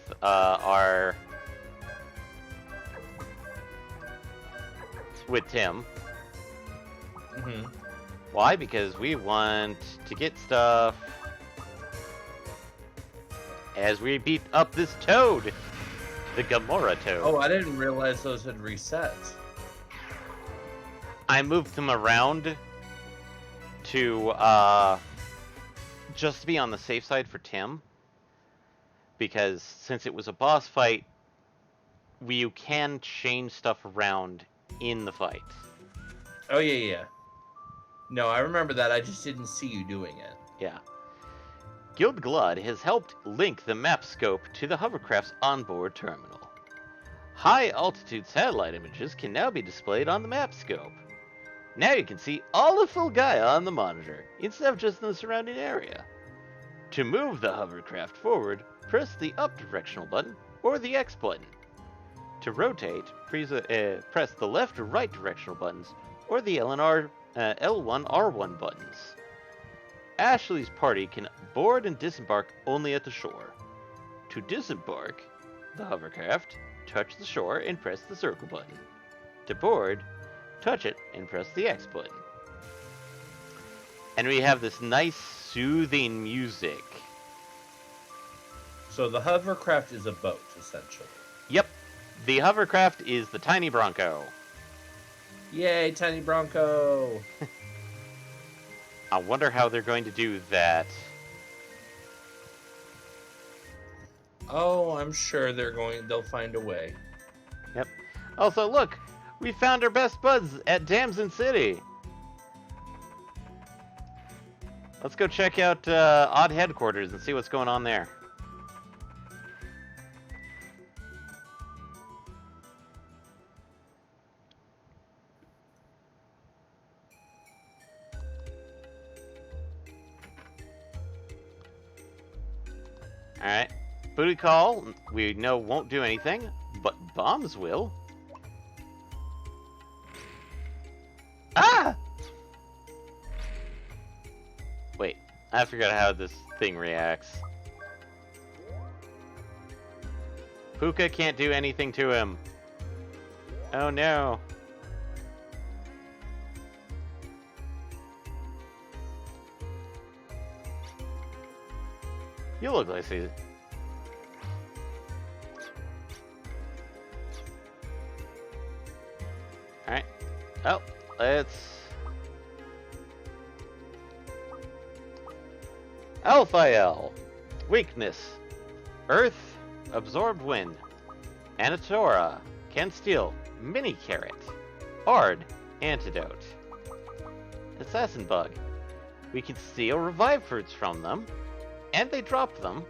Speaker 1: with Tim.
Speaker 2: Mm-hmm.
Speaker 1: Why? Because we want to get stuff as we beat up this toad, the Gamora Toad.
Speaker 2: Oh, I didn't realize those had reset.
Speaker 1: I moved them around to just to be on the safe side for Tim, because since it was a boss fight, you can change stuff around in the fight.
Speaker 2: Oh, yeah. No, I remember that. I just didn't see you doing it.
Speaker 1: Yeah. Guild Glud has helped link the map scope to the hovercraft's onboard terminal. High-altitude satellite images can now be displayed on the map scope. Now you can see all of Fulgaia on the monitor, instead of just in the surrounding area. To move the hovercraft forward, press the up directional button or the X button. To rotate, press the left or right directional buttons or the L1, R1 buttons. Ashley's party can board and disembark only at the shore. To disembark the hovercraft, touch the shore and press the circle button. To board, touch it and press the X button. And we have this nice soothing music.
Speaker 2: So the hovercraft is a boat, essentially.
Speaker 1: Yep, the hovercraft is the tiny Bronco.
Speaker 2: Yay, tiny Bronco!
Speaker 1: I wonder how they're going to do that.
Speaker 2: Oh, I'm sure they'll find a way.
Speaker 1: Yep. Also, look, we found our best buds at Damson City. Let's go check out Odd Headquarters and see what's going on there. Alright. Booty call, we know won't do anything, but bombs will. Ah! Wait, I forgot how this thing reacts. Puka can't do anything to him. Oh no. You look like he's... Alright. Oh, let's... Alphael. Weakness. Earth. Absorbed wind. Anatora. Can steal. Mini carrot. Ard. Antidote. Assassin bug. We can steal revive fruits from them. And they drop them.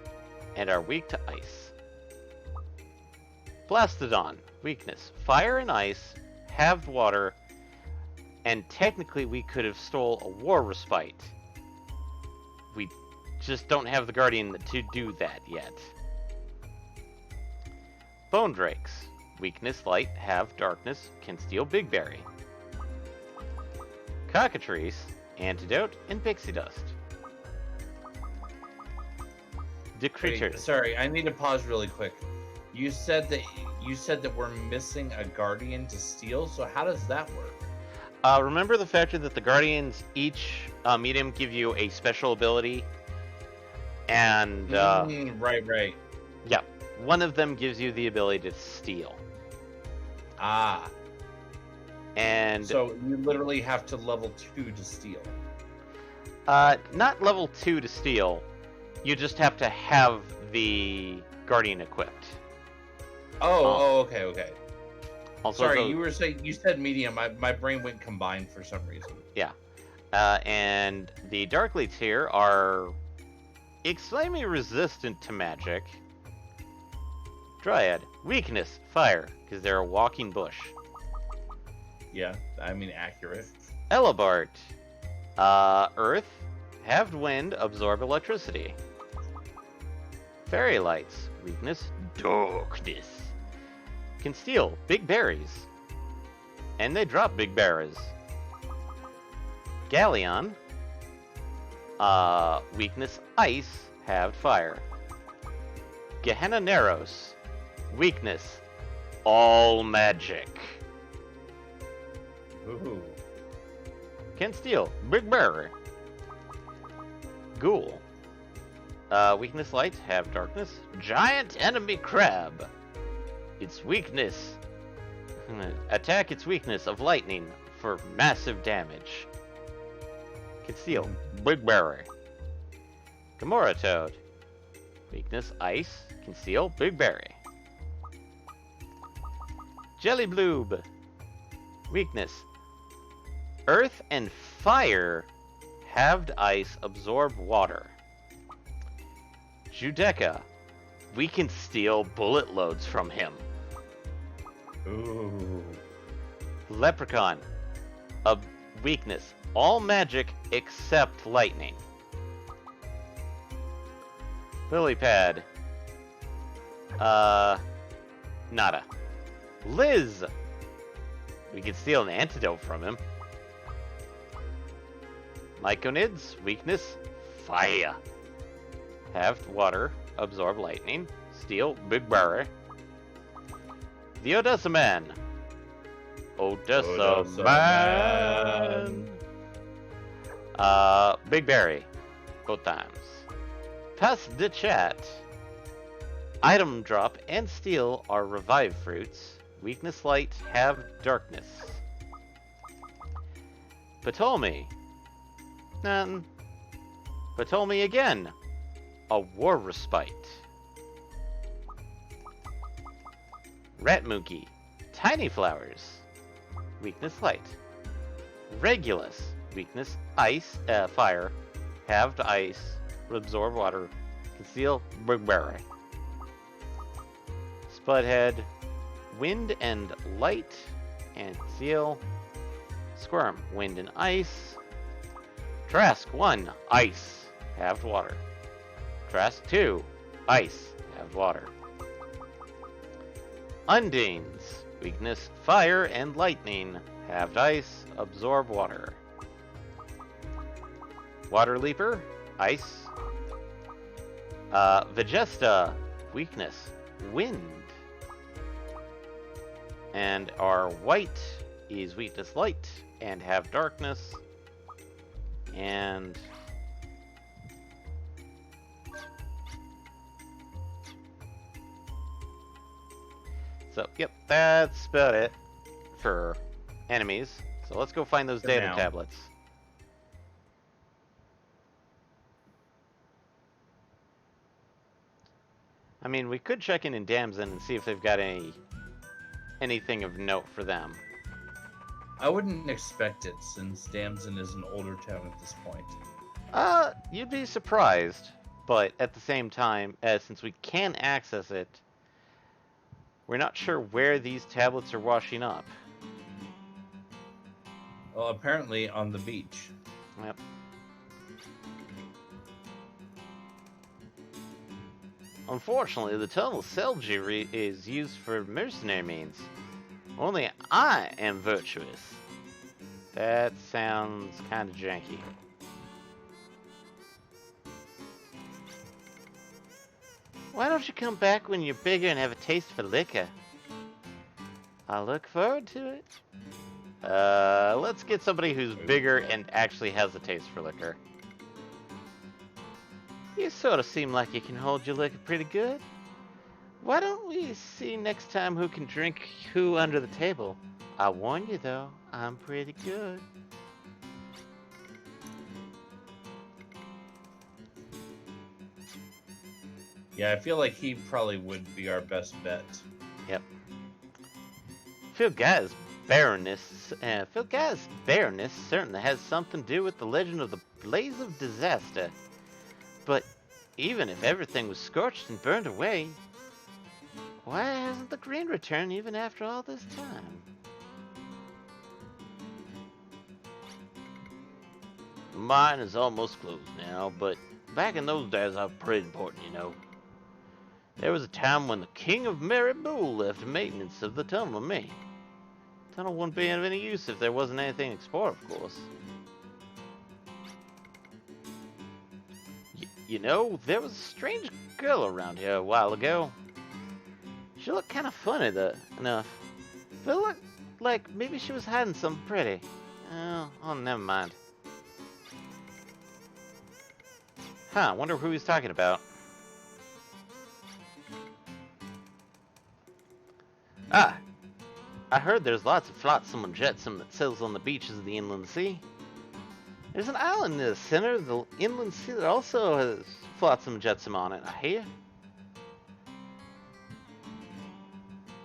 Speaker 1: And are weak to ice. Plastodon. Weakness. Fire and ice. Halved water. And technically we could have stole a war respite. We just don't have the Guardian to do that yet. Bone Drakes. Weakness, light, have darkness, can steal Big Berry. Cockatrice, antidote, and pixie dust.
Speaker 2: Wait, sorry, I need to pause really quick. You said that we're missing a Guardian to steal, so how does that work?
Speaker 1: Remember the factor that the Guardians, each medium, give you a special ability? And,
Speaker 2: right.
Speaker 1: Yeah, one of them gives you the ability to steal.
Speaker 2: Ah.
Speaker 1: And...
Speaker 2: So you literally have to level 2 to steal.
Speaker 1: Not level 2 to steal. You just have to have the Guardian equipped.
Speaker 2: Okay.
Speaker 1: Also,
Speaker 2: sorry, you said medium. My brain went combined for some reason.
Speaker 1: Yeah. And the Darkleets here are extremely resistant to magic. Dryad, weakness, fire, because they're a walking bush.
Speaker 2: Yeah, I mean accurate.
Speaker 1: Elabart, earth, halved wind, absorb electricity. Fairy lights, weakness, darkness. Can steal big berries. And they drop big berries. Galleon, weakness, ice, halved fire. Gehenna Narrows, weakness, all magic.
Speaker 2: Ooh.
Speaker 1: Can steal big berry. Ghoul, weakness, light, have darkness. Giant enemy crab. Its weakness. Attack its weakness of lightning for massive damage. Conceal. Big berry. Gamora toad. Weakness, ice. Conceal. Big berry. Jelly bloob. Weakness. Earth and fire. Halved ice. Absorb water. Judecca. We can steal bullet loads from him.
Speaker 2: Ooh.
Speaker 1: Leprechaun. A weakness. All magic except lightning. Lilypad. Nada. Liz. We can steal an antidote from him. Myconids. Weakness. Fire. Halved water. Absorb lightning. Steal big berry. The Odessa Man. Odessa Man. Big berry. Both times. Pass the chat. Item drop and steal are revive fruits. Weakness, light, have darkness. Ptolemy. None. Ptolemy again. A war respite. Rat Mookie. Tiny flowers. Weakness, light. Regulus. Weakness, ice, fire. Halved ice. Absorb water. Conceal, big berry. Spudhead. Wind and light. And conceal. Squirm. Wind and ice. Trask 1. Ice. Halved water. Trask 2. Ice, have water. Undines, weakness, fire and lightning, halved ice, absorb water. Water Leaper, ice. Vegesta, weakness, wind. And our white is weakness, light, and have darkness. And so, yep, that's about it for enemies. So let's go find those
Speaker 2: For
Speaker 1: data
Speaker 2: now.
Speaker 1: tablets. I mean, we could check in Damson and see if they've got anything of note for them.
Speaker 2: I wouldn't expect it, since Damson is an older town at this point.
Speaker 1: You'd be surprised, but at the same time, since we can access it, we're not sure where these tablets are washing up.
Speaker 2: Well, apparently on the beach.
Speaker 1: Yep. Unfortunately, the tunnel Selgi is used for mercenary means. Only I am virtuous. That sounds kind of janky. Why don't you come back when you're bigger and have a taste for liquor? I'll look forward to it. Let's get somebody who's bigger and actually has a taste for liquor. You sort of seem like you can hold your liquor pretty good. Why don't we see next time who can drink who under the table? I warn you though, I'm pretty good.
Speaker 2: Yeah, I feel like he probably would be our best bet.
Speaker 1: Yep. Phil Guy's barrenness certainly has something to do with the legend of the Blaze of Disaster. But even if everything was scorched and burned away, why hasn't the green returned even after all this time? The mine is almost closed now, but back in those days I was pretty important, you know. There was a time when the King of Merry Bull left maintenance of the tunnel to me. The tunnel wouldn't be of any use if there wasn't anything to explore, of course. You know, there was a strange girl around here a while ago. She looked kind of funny, enough. But it looked like maybe she was hiding something pretty. Oh, never mind. Huh, I wonder who he's talking about. Ah, I heard there's lots of flotsam and jetsam that sails on the beaches of the inland sea. There's an island in the center of the inland sea that also has flotsam and jetsam on it, I hear.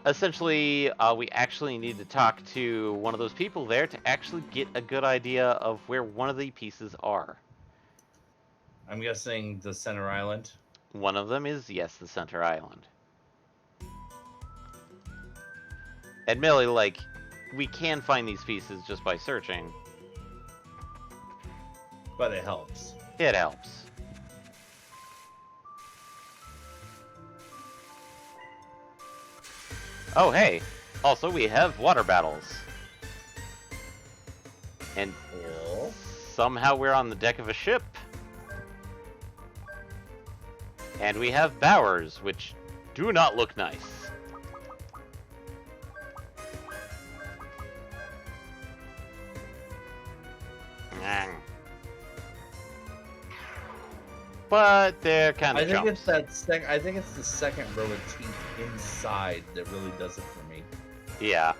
Speaker 1: Essentially, we actually need to talk to one of those people there to actually get a good idea of where one of the pieces are.
Speaker 2: I'm guessing the center island.
Speaker 1: One of them is, yes, the center island. Admittedly, like, we can find these pieces just by searching.
Speaker 2: But it helps.
Speaker 1: It helps. Oh, hey. Also, we have water battles. And
Speaker 2: Cool.
Speaker 1: somehow we're on the deck of a ship. And we have bowers, which do not look nice. But they're kind of
Speaker 2: I think
Speaker 1: chumps.
Speaker 2: it's that I think it's the second row of teeth inside that really does it for me.
Speaker 1: Yeah.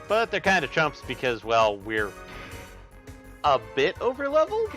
Speaker 1: But they're kind of chumps because, well, we're a bit over-leveled?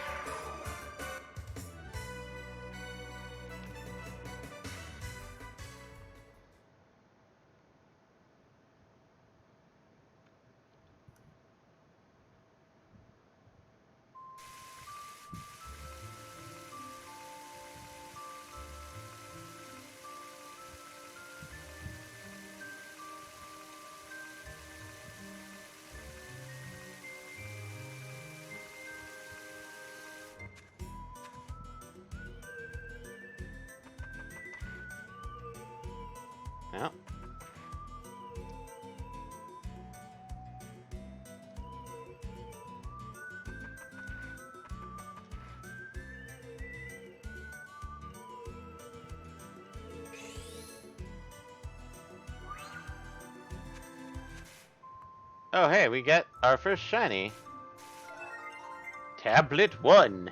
Speaker 1: Yeah. Oh, hey, we got our first shiny. Tablet 1.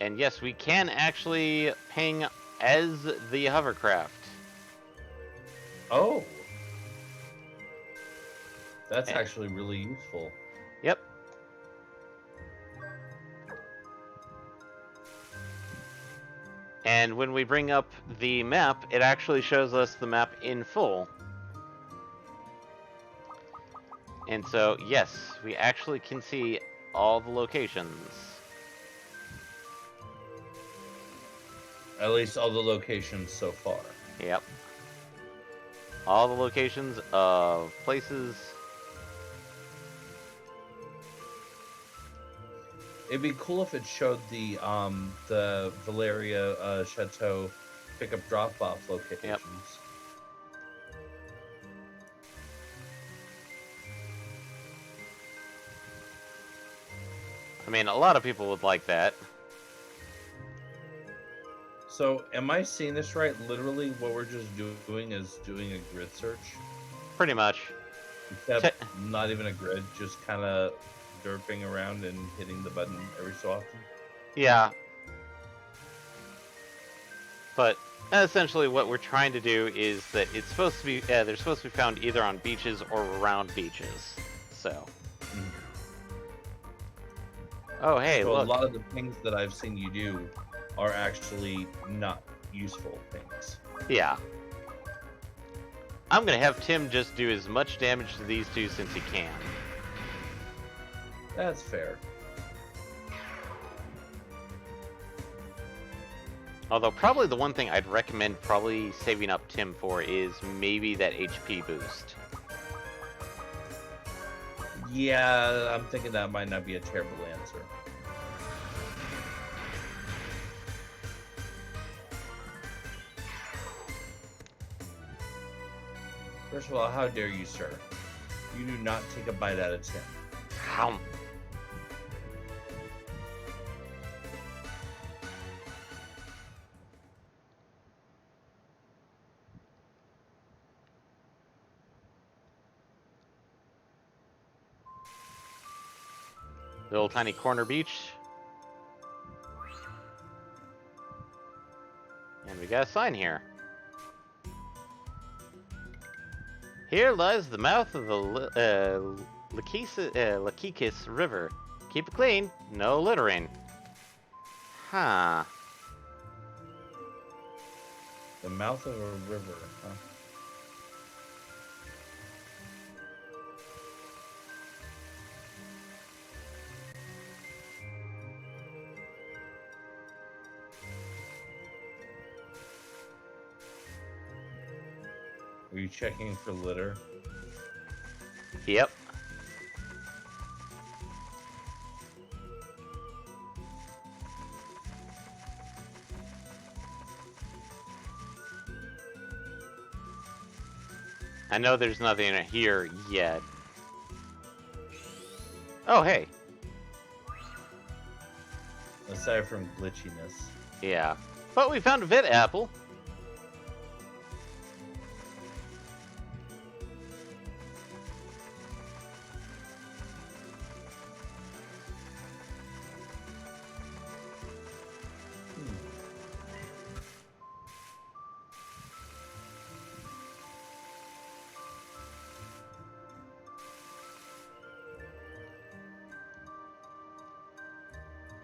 Speaker 1: And yes, we can actually ping as the hovercraft.
Speaker 2: Oh, that's
Speaker 1: Eh.
Speaker 2: actually really useful.
Speaker 1: Yep. And when we bring up the map, it actually shows us the map in full. And so, yes, we actually can see all the locations.
Speaker 2: At least all the locations so far.
Speaker 1: Yep. All the locations of places.
Speaker 2: It'd be cool if it showed the Valeria Chateau pickup drop-off locations.
Speaker 1: Yep. I mean, a lot of people would like that.
Speaker 2: So, am I seeing this right? Literally, what we're just doing is doing a grid search.
Speaker 1: Pretty much.
Speaker 2: Except not even a grid, just kind of derping around and hitting the button every so often.
Speaker 1: Yeah. But essentially what we're trying to do is that it's supposed to be, they're supposed to be found either on beaches or around beaches. So. Oh, hey,
Speaker 2: So
Speaker 1: look.
Speaker 2: a lot of the things that I've seen you do are actually not useful things.
Speaker 1: Yeah. I'm gonna have Tim just do as much damage to these two since he can.
Speaker 2: That's fair.
Speaker 1: Although probably the one thing I'd recommend probably saving up Tim for is maybe that HP boost.
Speaker 2: Yeah, I'm thinking that might not be a terrible answer. First of all, how dare you, sir? You do not take a bite out of Tim.
Speaker 1: How? Little tiny corner beach. And we got a sign here. Here lies the mouth of the Lakikis River. Keep it clean, no littering. Huh.
Speaker 2: The mouth of a river, huh? Are you checking for litter?
Speaker 1: Yep. I know there's nothing here yet. Oh, hey.
Speaker 2: Aside from glitchiness.
Speaker 1: Yeah. But we found a vet apple.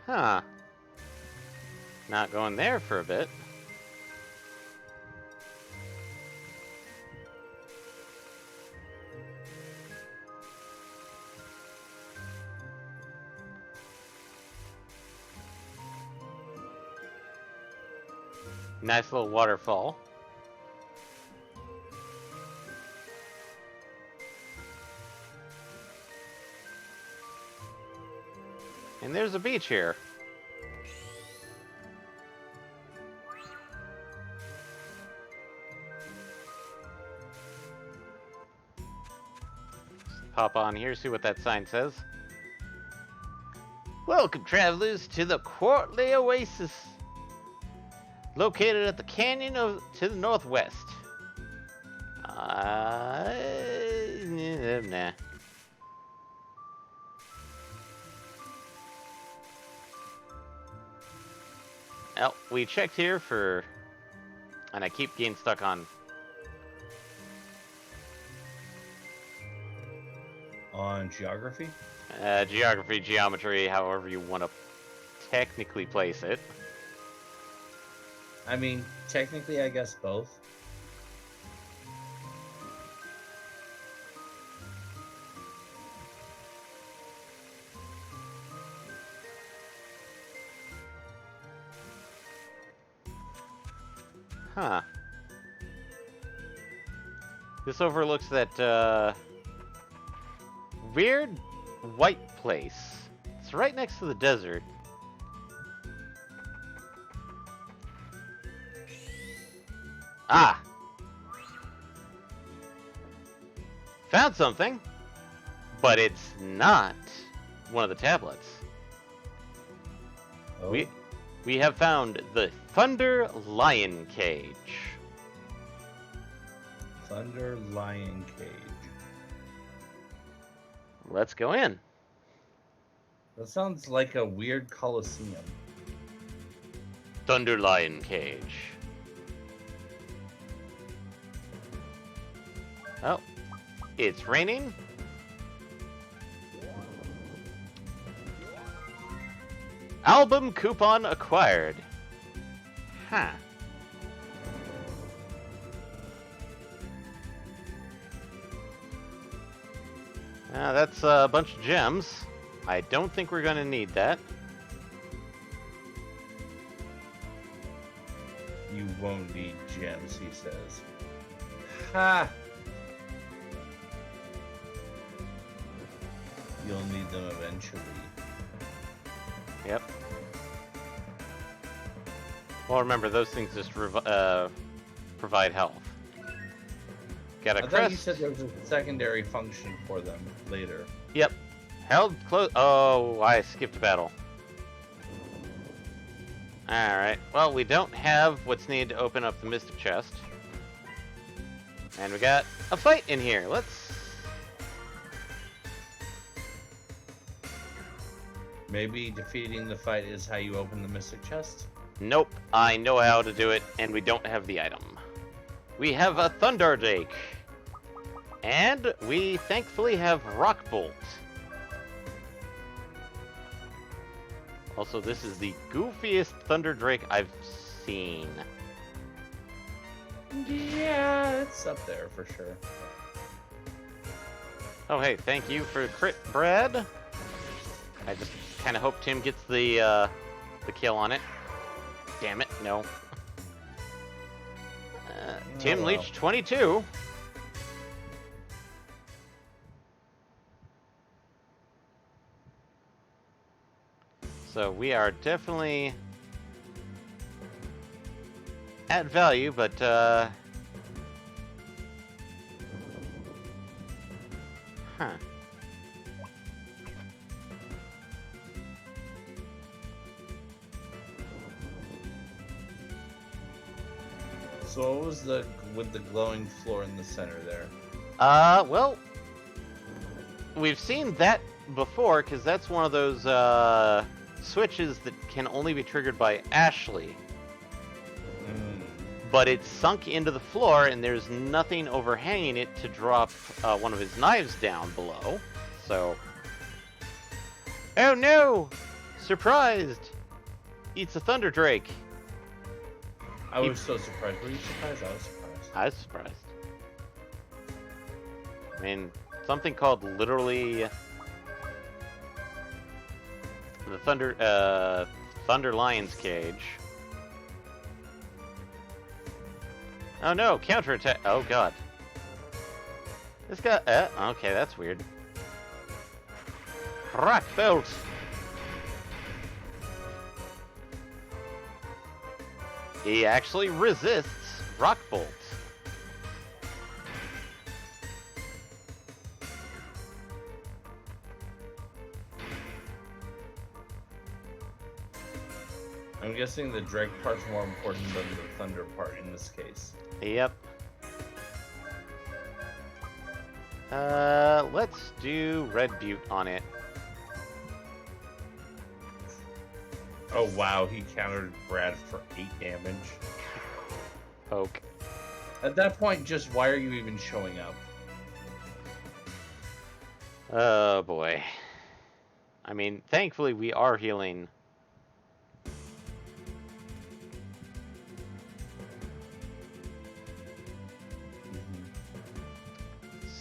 Speaker 1: Huh. Not going there for a bit. Nice little waterfall. And there's a beach here. Pop on here, see what that sign says. Welcome, travelers, to the Quartley Oasis, located at the canyon to the northwest. Nah. Well, we checked here for, and I keep getting stuck on.
Speaker 2: On geography?
Speaker 1: Geography, geometry, however you want to technically place it.
Speaker 2: I mean, technically, I guess both.
Speaker 1: Huh. This overlooks that, weird white place. It's right next to the desert. Ah! Found something, but it's not one of the tablets.
Speaker 2: Oh.
Speaker 1: We have found the Thunder Lion Cage.
Speaker 2: Thunder Lion Cage.
Speaker 1: Let's go in.
Speaker 2: That sounds like a weird coliseum.
Speaker 1: Thunder Lion Cage. Oh, it's raining. Album coupon acquired. Huh. That's a bunch of gems. I don't think we're gonna need that.
Speaker 2: You won't need gems, he says. Ha! You'll need them eventually.
Speaker 1: Yep. Well, remember, those things just provide health. Got a
Speaker 2: I
Speaker 1: crest.
Speaker 2: thought you said there was a secondary function for them later.
Speaker 1: Yep. Held close. Oh, I skipped a battle. Alright. Well, we don't have what's needed to open up the Mystic Chest. And we got a fight in here. Let's...
Speaker 2: Maybe defeating the fight is how you open the Mystic Chest?
Speaker 1: Nope. I know how to do it, and we don't have the item. We have a Thunder Drake. And we thankfully have Rock Bolt. Also, this is the goofiest Thunder Drake I've seen.
Speaker 2: Yeah, it's up there for sure.
Speaker 1: Oh, hey, thank you for crit, Brad. I just kind of hope Tim gets the kill on it. Damn it, no. Tim Leach 22. So we are definitely at value, but huh.
Speaker 2: So what was with the glowing floor in the center there?
Speaker 1: Well, we've seen that before, because that's one of those, switches that can only be triggered by Ashley. But it's sunk into the floor, and there's nothing overhanging it to drop one of his knives down below. So... Oh no! Surprised! It's a Thunder Drake.
Speaker 2: I was so surprised. Were you surprised? I was surprised.
Speaker 1: I was surprised. I mean, something called literally... the Thunder Lion's Cage. Oh no, counterattack. Oh god. This guy, okay, that's weird. Rock Bolt. He actually resists Rock Bolt.
Speaker 2: I'm guessing the drag part's more important than the thunder part in this case.
Speaker 1: Yep. Let's do Red Butte on it.
Speaker 2: Oh wow, he countered Brad for 8 damage.
Speaker 1: Poke.
Speaker 2: At that point, just why are you even showing up?
Speaker 1: Oh boy. I mean, thankfully we are healing.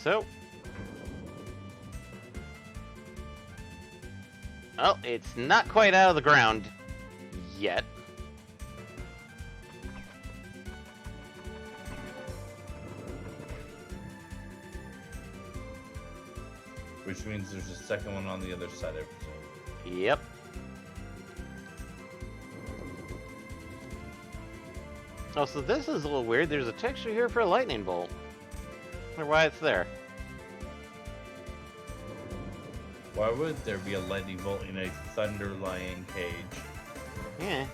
Speaker 1: So. Oh, it's not quite out of the ground yet.
Speaker 2: Which means there's a second one on the other side, I presume.
Speaker 1: Yep. Oh, so this is a little weird. There's a texture here for a lightning bolt. I wonder why it's there.
Speaker 2: Why would there be a lightning bolt in a thunder lion cage?
Speaker 1: Yeah.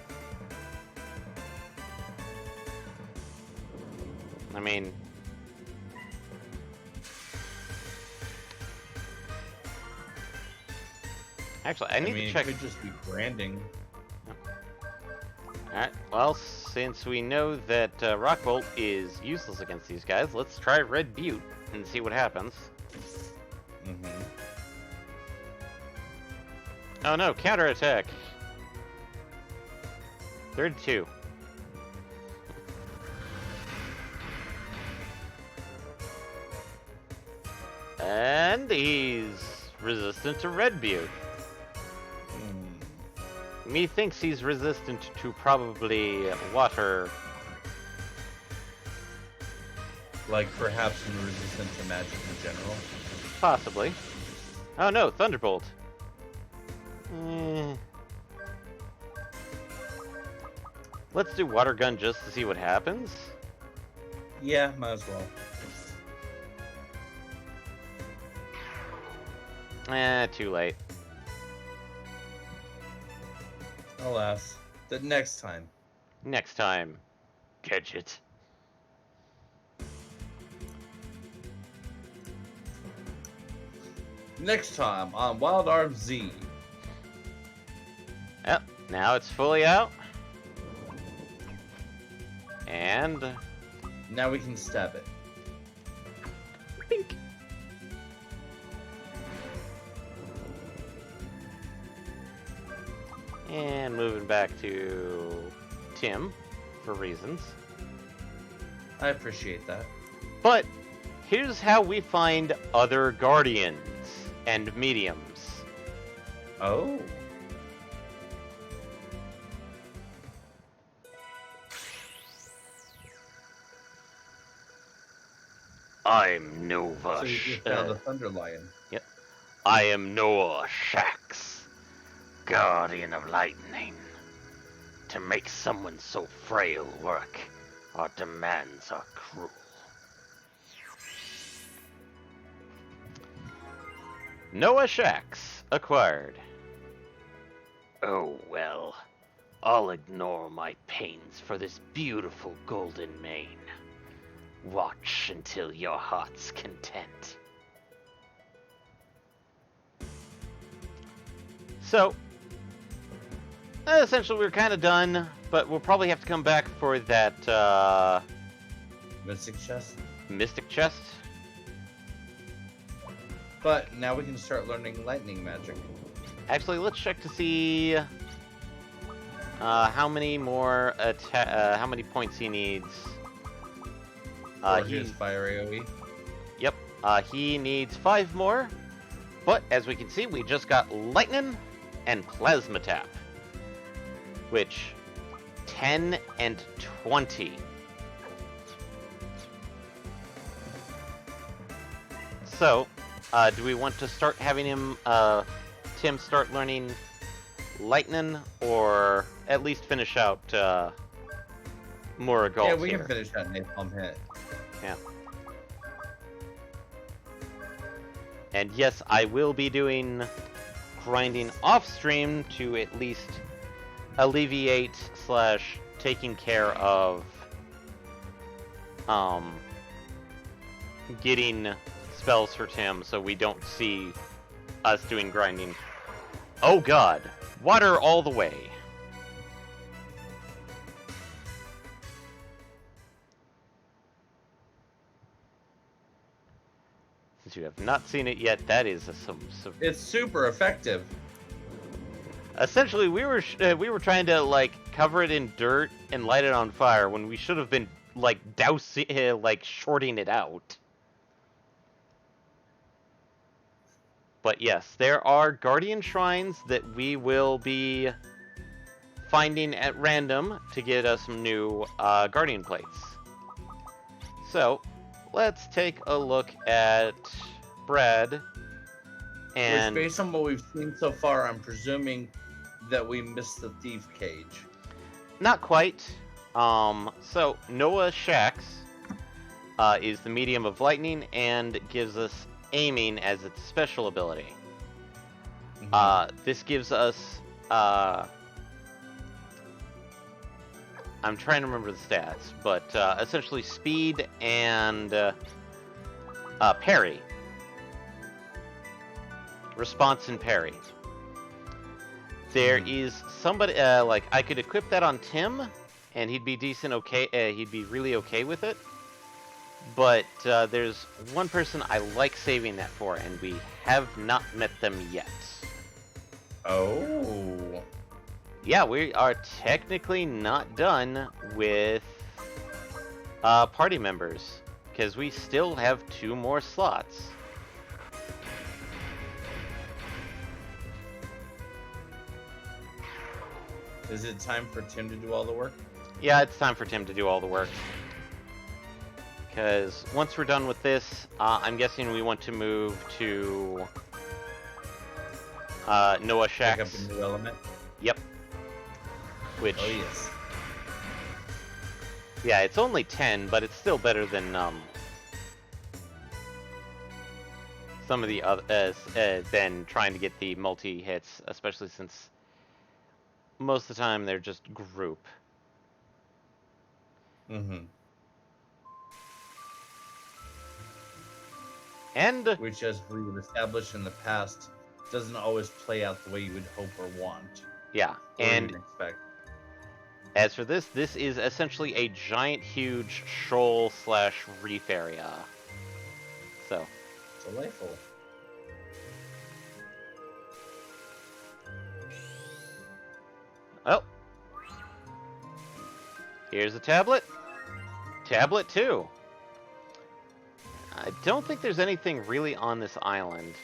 Speaker 1: I mean... Actually, I need to check...
Speaker 2: It could just be branding.
Speaker 1: Alright, well, since we know that Rock Bolt is useless against these guys, let's try Red Butte and see what happens.
Speaker 2: Mm-hmm.
Speaker 1: Oh no, counterattack. 32. And he's resistant to Red Butte. Methinks he's resistant to probably water.
Speaker 2: Like perhaps resistant to magic in general.
Speaker 1: Possibly. Oh no, Thunderbolt. Let's do Water Gun just to see what happens.
Speaker 2: Yeah, might as well.
Speaker 1: Too late.
Speaker 2: Alas. The next time.
Speaker 1: Next time. Catch it.
Speaker 2: Next time on Wild Arms Z.
Speaker 1: Yep, now it's fully out. And...
Speaker 2: Now we can stab it.
Speaker 1: Pink. And moving back to Tim, for reasons.
Speaker 2: I appreciate that.
Speaker 1: But here's how we find other guardians and mediums.
Speaker 2: Oh.
Speaker 1: I'm Nova.
Speaker 2: So you just found the Thunder Lion.
Speaker 1: Yep. I am Noah Shax, guardian of lightning. To make someone so frail work, our demands are cruel. Noah Shax acquired. Oh well, I'll ignore my pains for this beautiful golden mane. Watch until your heart's content. So, essentially we're kind of done, but we'll probably have to come back for that,
Speaker 2: Mystic chest.
Speaker 1: Mystic chest.
Speaker 2: But now we can start learning lightning magic.
Speaker 1: Actually, let's check to see how many more how many points he needs.
Speaker 2: For his fire AoE.
Speaker 1: Yep. He needs 5 more. But as we can see, we just got lightning and plasma tap, which 10 and 20. So, do we want to start having him, Tim, start learning lightning, or at least finish out more Galt?
Speaker 2: Yeah, we can finish that napalm hit.
Speaker 1: Yeah. And yes, I will be doing grinding off stream to at least alleviate slash taking care of getting spells for Tim so we don't see us doing grinding. Oh god, water all the way. Since you have not seen it yet, that is some.
Speaker 2: It's super effective.
Speaker 1: Essentially, we were trying to like cover it in dirt and light it on fire when we should have been like dousing, like shorting it out. But yes, there are guardian shrines that we will be finding at random to get us some new guardian plates. So, let's take a look at Brad. And
Speaker 2: Which, based on what we've seen so far, I'm presuming that we missed the thief cage.
Speaker 1: not quite. So Noah Shax is the medium of lightning and gives us aiming as its special ability. This gives us I'm trying to remember the stats, but essentially speed and parry. Response and parry. There is somebody like I could equip that on Tim, and he'd be decent. Okay, he'd be really okay with it. But there's one person I like saving that for, and we have not met them yet.
Speaker 2: Oh.
Speaker 1: Yeah, we are technically not done with party members because we still have 2 more slots.
Speaker 2: Is it time for Tim to do all the work?
Speaker 1: Yeah, it's time for Tim to do all the work. Because once we're done with this, I'm guessing we want to move to Noah
Speaker 2: Pick up
Speaker 1: Shax.
Speaker 2: a new element?
Speaker 1: Yep. Which,
Speaker 2: Oh, yes.
Speaker 1: yeah, it's only 10, but it's still better than some of the other than trying to get the multi hits, especially since most of the time they're just group.
Speaker 2: Mm-hmm.
Speaker 1: And
Speaker 2: Which, as we've established in the past, doesn't always play out the way you would hope or want.
Speaker 1: yeah,
Speaker 2: Or
Speaker 1: and
Speaker 2: even expect.
Speaker 1: as for this is essentially a giant, huge shoal slash reef area. So,
Speaker 2: Delightful.
Speaker 1: oh, here's a tablet. Tablet 2. I don't think there's anything really on this island.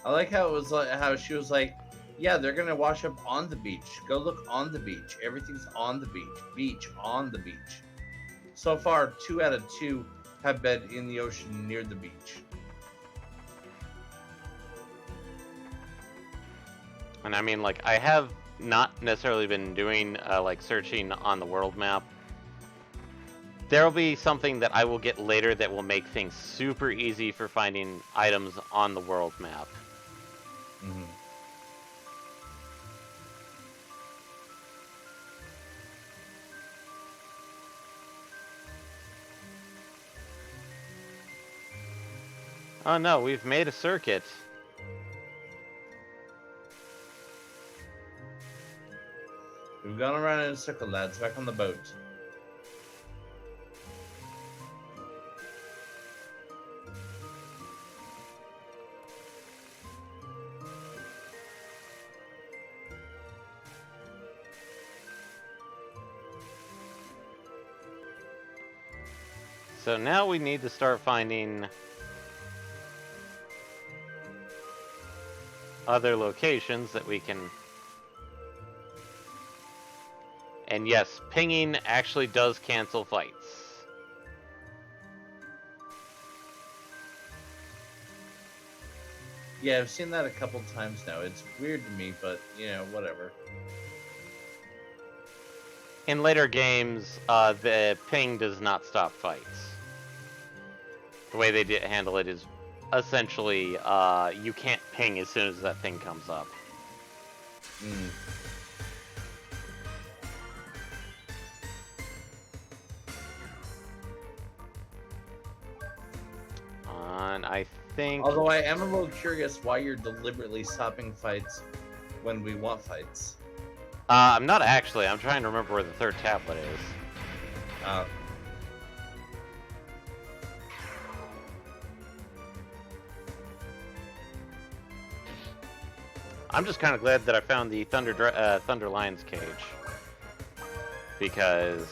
Speaker 2: I like how it was like how she was like, yeah, they're gonna wash up on the beach. Go look on the beach. Everything's on the beach. Beach on the beach. So far, 2 out of 2 have been in the ocean near the beach.
Speaker 1: And I mean, like, I have not necessarily been doing, like, searching on the world map. There'll be something that I will get later that will make things super easy for finding items on the world map.
Speaker 2: Mm-hmm.
Speaker 1: Oh no, we've made a circuit.
Speaker 2: We've gone around in a circle, lads. Back on the boat.
Speaker 1: So now we need to start finding other locations that we can... And yes, pinging actually does cancel fights.
Speaker 2: Yeah, I've seen that a couple times now. It's weird to me, but, you know, whatever.
Speaker 1: In later games, the ping does not stop fights. The way they handle it is essentially you can't ping as soon as that thing comes up.
Speaker 2: Mm.
Speaker 1: And I think...
Speaker 2: Although I am a little curious why you're deliberately stopping fights when we want fights.
Speaker 1: I'm not actually. I'm trying to remember where the third tablet is. I'm just kind of glad that I found the Thunder Lion's cage, because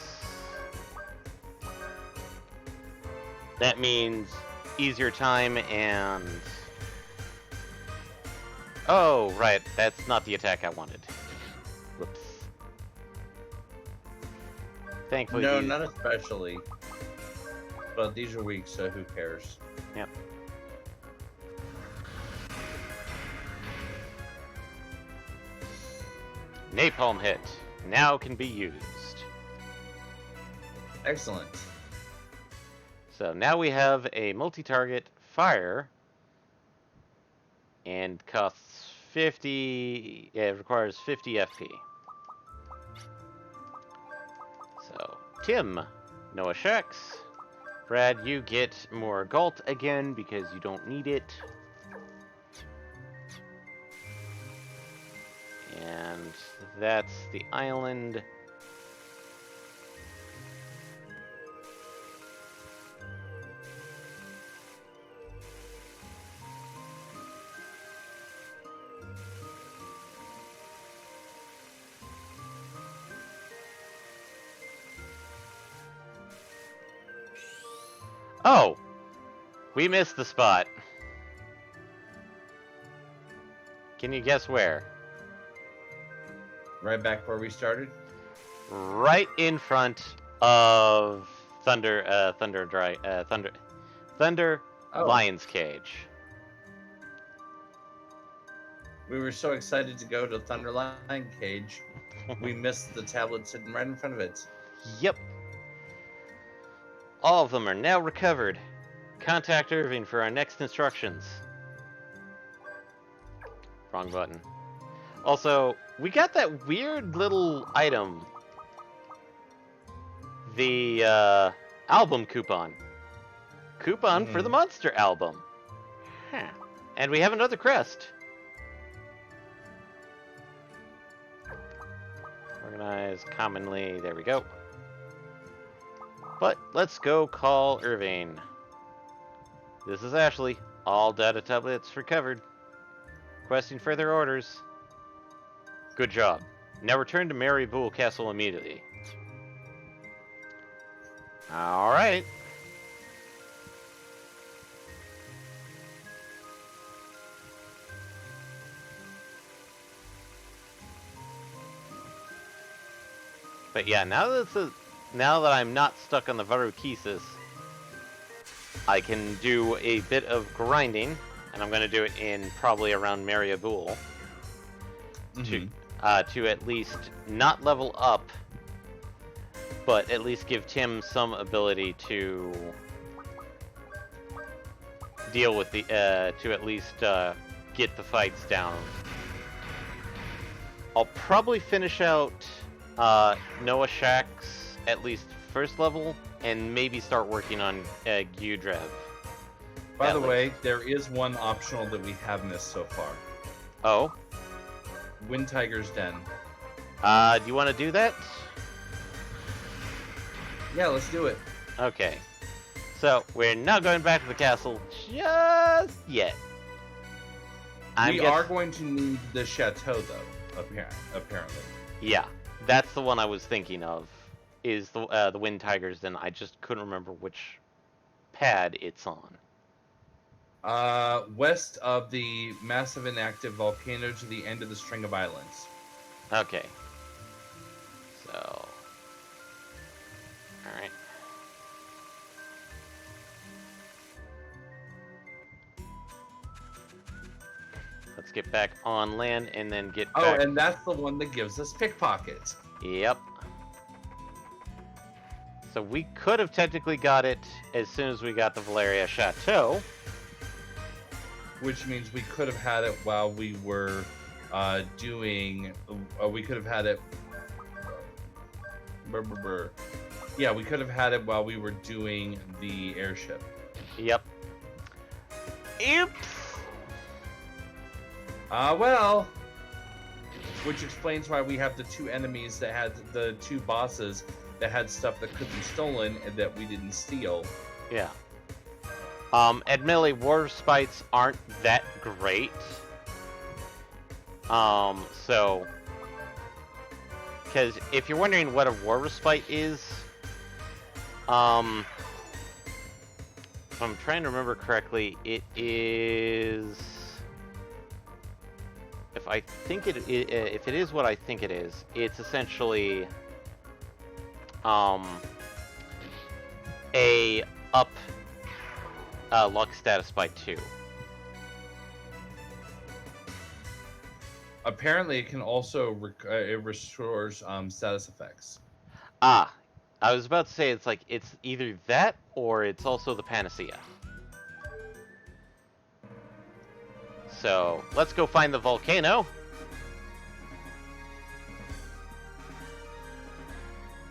Speaker 1: that means easier time and... Oh, right, that's not the attack I wanted. Whoops. Thankfully,
Speaker 2: No, not especially. But these are weak, so who cares?
Speaker 1: Yep. Napalm hit now can be used.
Speaker 2: Excellent.
Speaker 1: So now we have a multi-target fire, and costs 50. Yeah, it requires 50 FP. So Tim, Noah Shex, Brad, you get more Galt again because you don't need it. And that's the island. Oh! We missed the spot. Can you guess where?
Speaker 2: Right back where we started?
Speaker 1: Right in front of Thunder
Speaker 2: Oh.
Speaker 1: Lion's Cage.
Speaker 2: We were so excited to go to Thunder Lion Cage, we missed the tablet sitting right in front of it.
Speaker 1: Yep. All of them are now recovered. Contact Irving for our next instructions. Wrong button. Also, we got that weird little item. The album coupon. Coupon for the Monster album. Huh. And we have another crest. Organize commonly. There we go. But let's go call Irving. This is Ashley. All data tablets recovered. Requesting further orders. Good job. Now return to Mary Boole Castle immediately. Alright. But yeah, now that I'm not stuck on the Varukesis, I can do a bit of grinding, and I'm going to do it in probably around Mariabul to at least not level up, but at least give Tim some ability to deal with the to at least get the fights down. I'll probably finish out Noah Shack's at least first level, and maybe start working on Gudrev.
Speaker 2: By the way, there is one optional that we have missed so far.
Speaker 1: Oh?
Speaker 2: Wind Tiger's Den.
Speaker 1: Do you want to do that?
Speaker 2: Yeah, let's do it.
Speaker 1: Okay. So, we're not going back to the castle just yet.
Speaker 2: We are going to need the chateau, though, apparently.
Speaker 1: Yeah, that's the one I was thinking of, is the Wind Tigers, then I just couldn't remember which pad it's on.
Speaker 2: West of the massive inactive volcano to the end of the string of islands.
Speaker 1: Okay. So... Alright. Let's get back on land and then get back...
Speaker 2: Oh, and that's the one that gives us pickpockets.
Speaker 1: Yep. So we could have technically got it as soon as we got the Valeria Chateau.
Speaker 2: Which means we could have had it while we were doing. We could have had it. Yeah, we could have had it while we were doing the airship.
Speaker 1: Yep. Oops.
Speaker 2: Well. Which explains why we have the two enemies that had the two bosses that had stuff that could be stolen and that we didn't steal.
Speaker 1: Yeah. Admittedly, war spites aren't that great. So, because if you're wondering what a war respite is, if I'm trying to remember correctly, it is. If it is what I think it is, it's essentially a up luck status by 2.
Speaker 2: Apparently, it can also it restores status effects.
Speaker 1: Ah, I was about to say it's either that or it's also the panacea. So let's go find the volcano.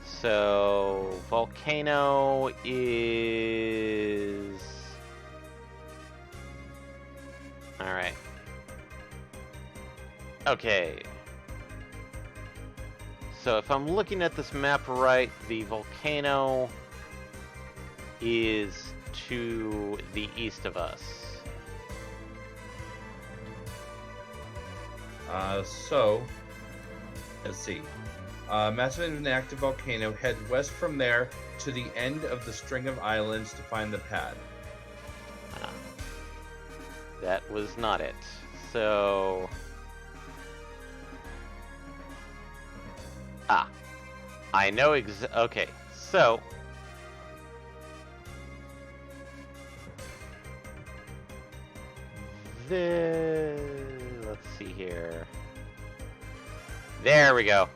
Speaker 1: So volcano is all right. Okay. So if I'm looking at this map right, the volcano is to the east of us.
Speaker 2: So, let's see. Massive and active volcano. Head west from there to the end of the string of islands to find the pad.
Speaker 1: That was not it. So... I know okay, so... Let's see here. There we go.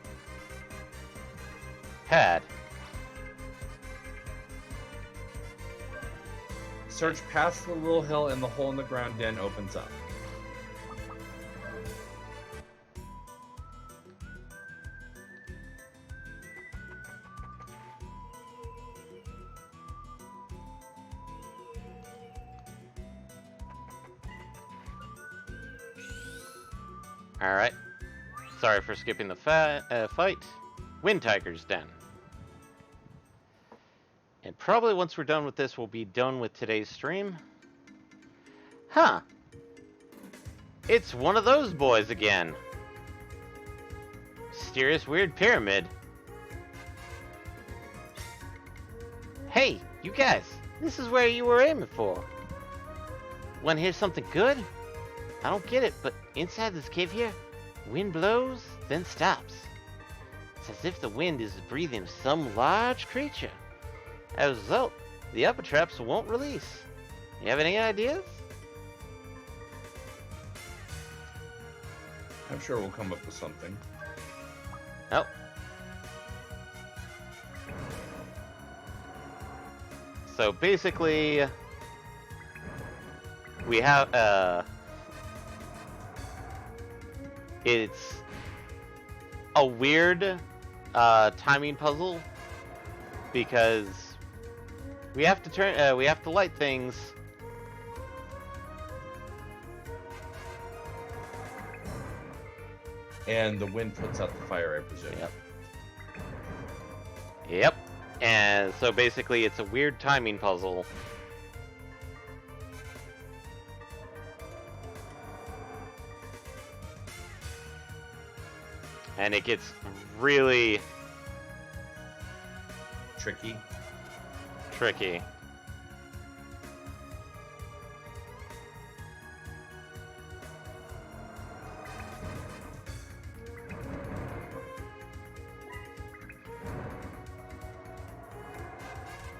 Speaker 1: Pad.
Speaker 2: Search past the little hill and the hole in the ground den opens up.
Speaker 1: Alright. Sorry for skipping the fight. Wind Tiger's Den. And probably once we're done with this, we'll be done with today's stream. Huh. It's one of those boys again. Mysterious weird pyramid. Hey, you guys. This is where you were aiming for. Wanna hear something good? I don't get it, but inside this cave here, wind blows, then stops. It's as if the wind is breathing some large creature. As a result, the upper traps won't release. You have any ideas?
Speaker 2: I'm sure we'll come up with something.
Speaker 1: Oh. So basically, we have, it's a weird timing puzzle because we have to we have to light things.
Speaker 2: And the wind puts out the fire, I presume.
Speaker 1: Yep. Yep. And so basically it's a weird timing puzzle. And it gets really
Speaker 2: tricky.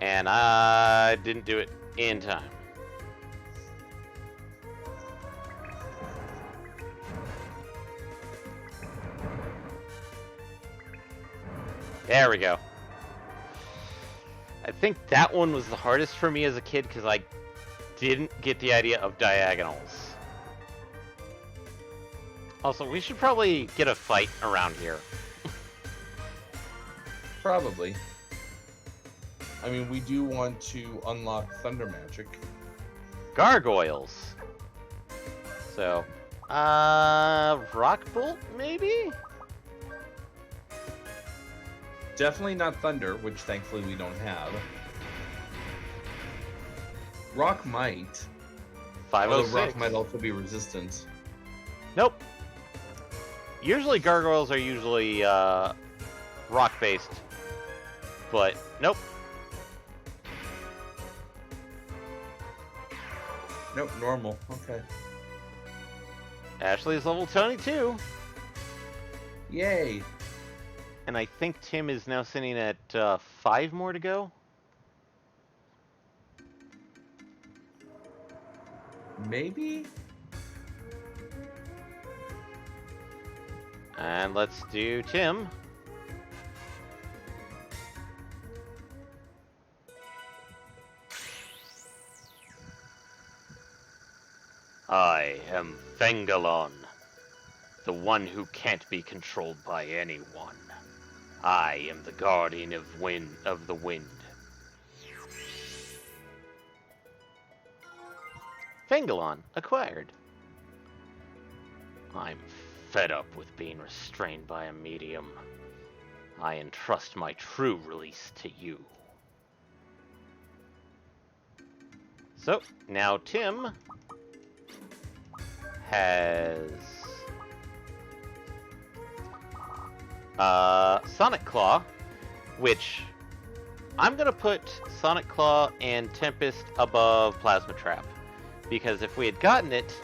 Speaker 1: And I didn't do it in time. There we go. I think that one was the hardest for me as a kid because I didn't get the idea of diagonals. Also, we should probably get a fight around here.
Speaker 2: Probably. I mean, we do want to unlock thunder magic.
Speaker 1: Gargoyles. So, Rock Bolt, maybe?
Speaker 2: Definitely not thunder, which thankfully we don't have. Rock might.
Speaker 1: 506.
Speaker 2: Although rock might also be resistant.
Speaker 1: Nope. Usually gargoyles are usually rock-based, but nope.
Speaker 2: Nope, normal. Okay.
Speaker 1: Ashley is level 22.
Speaker 2: Yay.
Speaker 1: And I think Tim is now sitting at 5 more to go.
Speaker 2: Maybe?
Speaker 1: And let's do Tim. I am Fengalon, the one who can't be controlled by anyone. I am the guardian of the wind. Fengalon acquired. I'm fed up with being restrained by a medium. I entrust my true release to you. So, now Tim has Sonic Claw, which I'm going to put Sonic Claw and Tempest above Plasma Trap. Because if we had gotten it,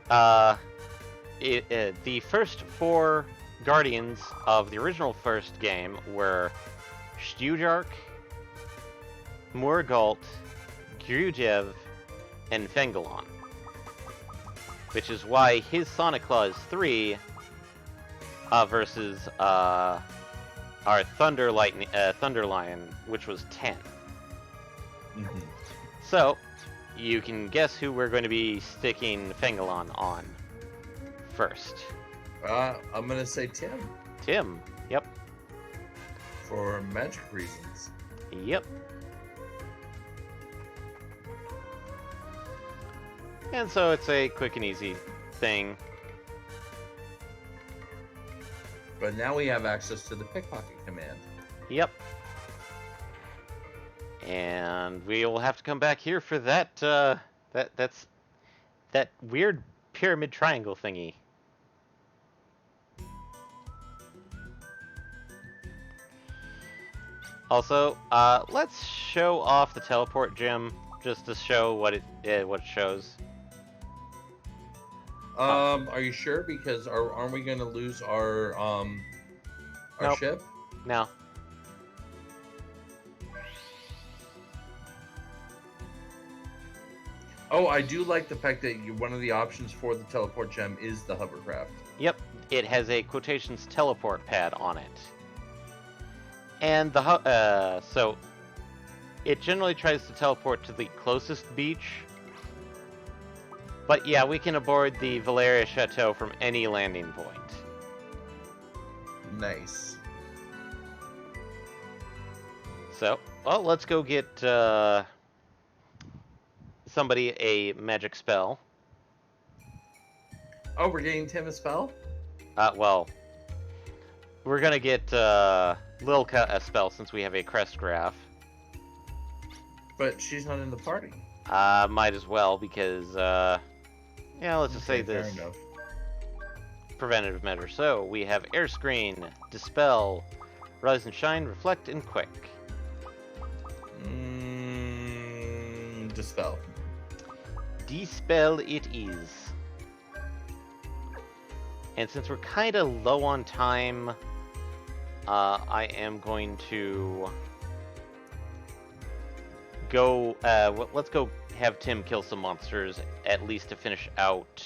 Speaker 1: the first 4 Guardians of the original first game were Stujark, Morgalt, Grujev, and Fengalon. Which is why his Sonic Claw is 3 versus our Thunder Lion, which was 10.
Speaker 2: Mm-hmm.
Speaker 1: So, you can guess who we're going to be sticking Fengalon on first.
Speaker 2: I'm gonna say Tim.
Speaker 1: Tim. Yep.
Speaker 2: For magic reasons.
Speaker 1: Yep. And so it's a quick and easy thing.
Speaker 2: But now we have access to the pickpocket command.
Speaker 1: Yep. And we'll have to come back here for that, that's that weird pyramid triangle thingy. Also, let's show off the teleport gem just to show what it shows.
Speaker 2: Are you sure? Because aren't we going to lose our
Speaker 1: Nope.
Speaker 2: ship?
Speaker 1: No.
Speaker 2: Oh, I do like the fact that one of the options for the teleport gem is the hovercraft.
Speaker 1: Yep, it has a quotations teleport pad on it. And so it generally tries to teleport to the closest beach. But yeah, we can aboard the Valeria Chateau from any landing point.
Speaker 2: Nice.
Speaker 1: So, well, let's go get somebody a magic spell.
Speaker 2: Oh, we're getting Tim a spell?
Speaker 1: Well, we're gonna get Lilka a spell since we have a crest graph.
Speaker 2: But she's not in the party.
Speaker 1: Might as well because, yeah, let's just say
Speaker 2: Fair
Speaker 1: this.
Speaker 2: enough.
Speaker 1: Preventative measure. So, we have Air Screen, Dispel, Rise and Shine, Reflect, and Quick.
Speaker 2: Dispel.
Speaker 1: Dispel it is. And since we're kind of low on time, I am going to go, let's go have Tim kill some monsters, at least to finish out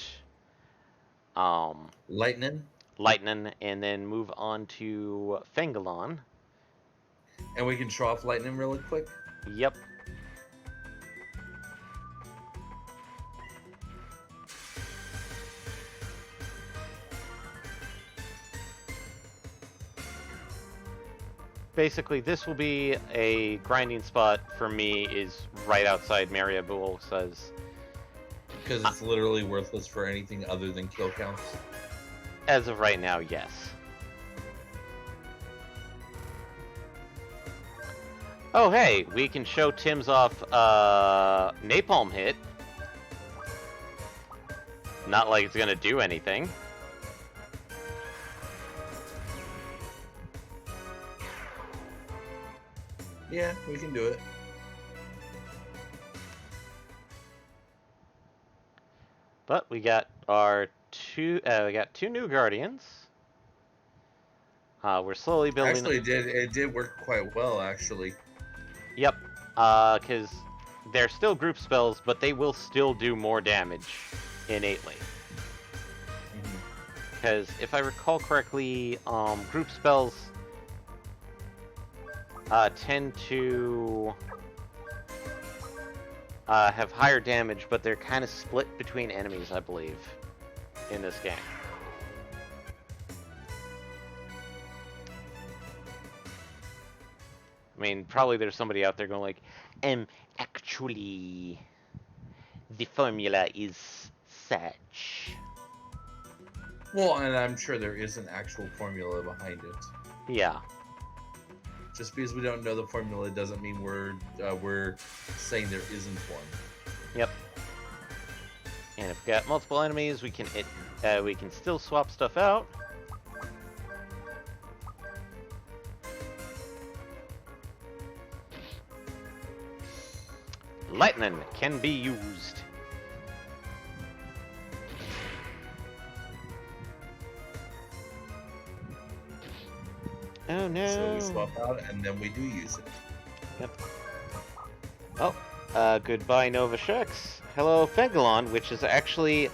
Speaker 2: Lightning.
Speaker 1: Lightning, and then move on to Fengalon.
Speaker 2: And we can show off lightning really quick.
Speaker 1: Yep. Basically, this will be a grinding spot for me. Is right outside Mariabul says.
Speaker 2: Because it's literally worthless for anything other than kill counts.
Speaker 1: As of right now, yes. Oh, hey, we can show Tim's off napalm hit. Not like it's gonna do anything.
Speaker 2: Yeah, we can do it.
Speaker 1: But we got our two new guardians. We're slowly building.
Speaker 2: Actually, it did work quite well. Actually.
Speaker 1: Yep. Because they're still group spells, but they will still do more damage innately. Because if I recall correctly, group spells tend to have higher damage, but they're kind of split between enemies, I believe, in this game. I mean, probably there's somebody out there going like, actually, the formula is such.
Speaker 2: Well, and I'm sure there is an actual formula behind it.
Speaker 1: Yeah.
Speaker 2: Just because we don't know the formula doesn't mean we're saying there isn't one.
Speaker 1: Yep. And if we got multiple enemies, we can still swap stuff out. Lightning can be used. Oh no.
Speaker 2: So we swap out and then we do use it.
Speaker 1: Yep. Oh, goodbye Nova Shucks. Hello Fengalon, which is actually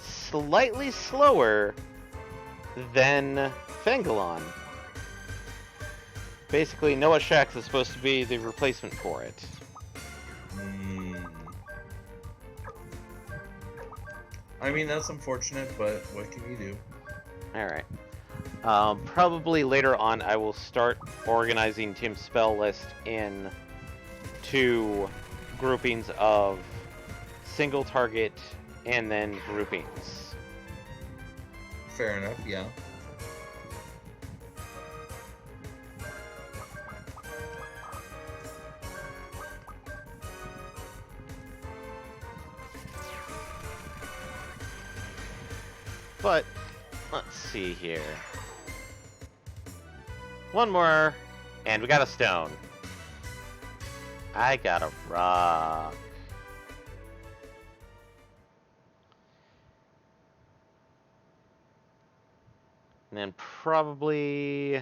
Speaker 1: slightly slower than Fengalon. Basically, Noah Shax is supposed to be the replacement for it.
Speaker 2: I mean, that's unfortunate, but what can you do?
Speaker 1: Alright. Probably later on I will start organizing Tim's spell list in two groupings of single target and then groupings.
Speaker 2: Fair enough, yeah.
Speaker 1: But, let's see here. One more, and we got a stone. I got a rock. And then probably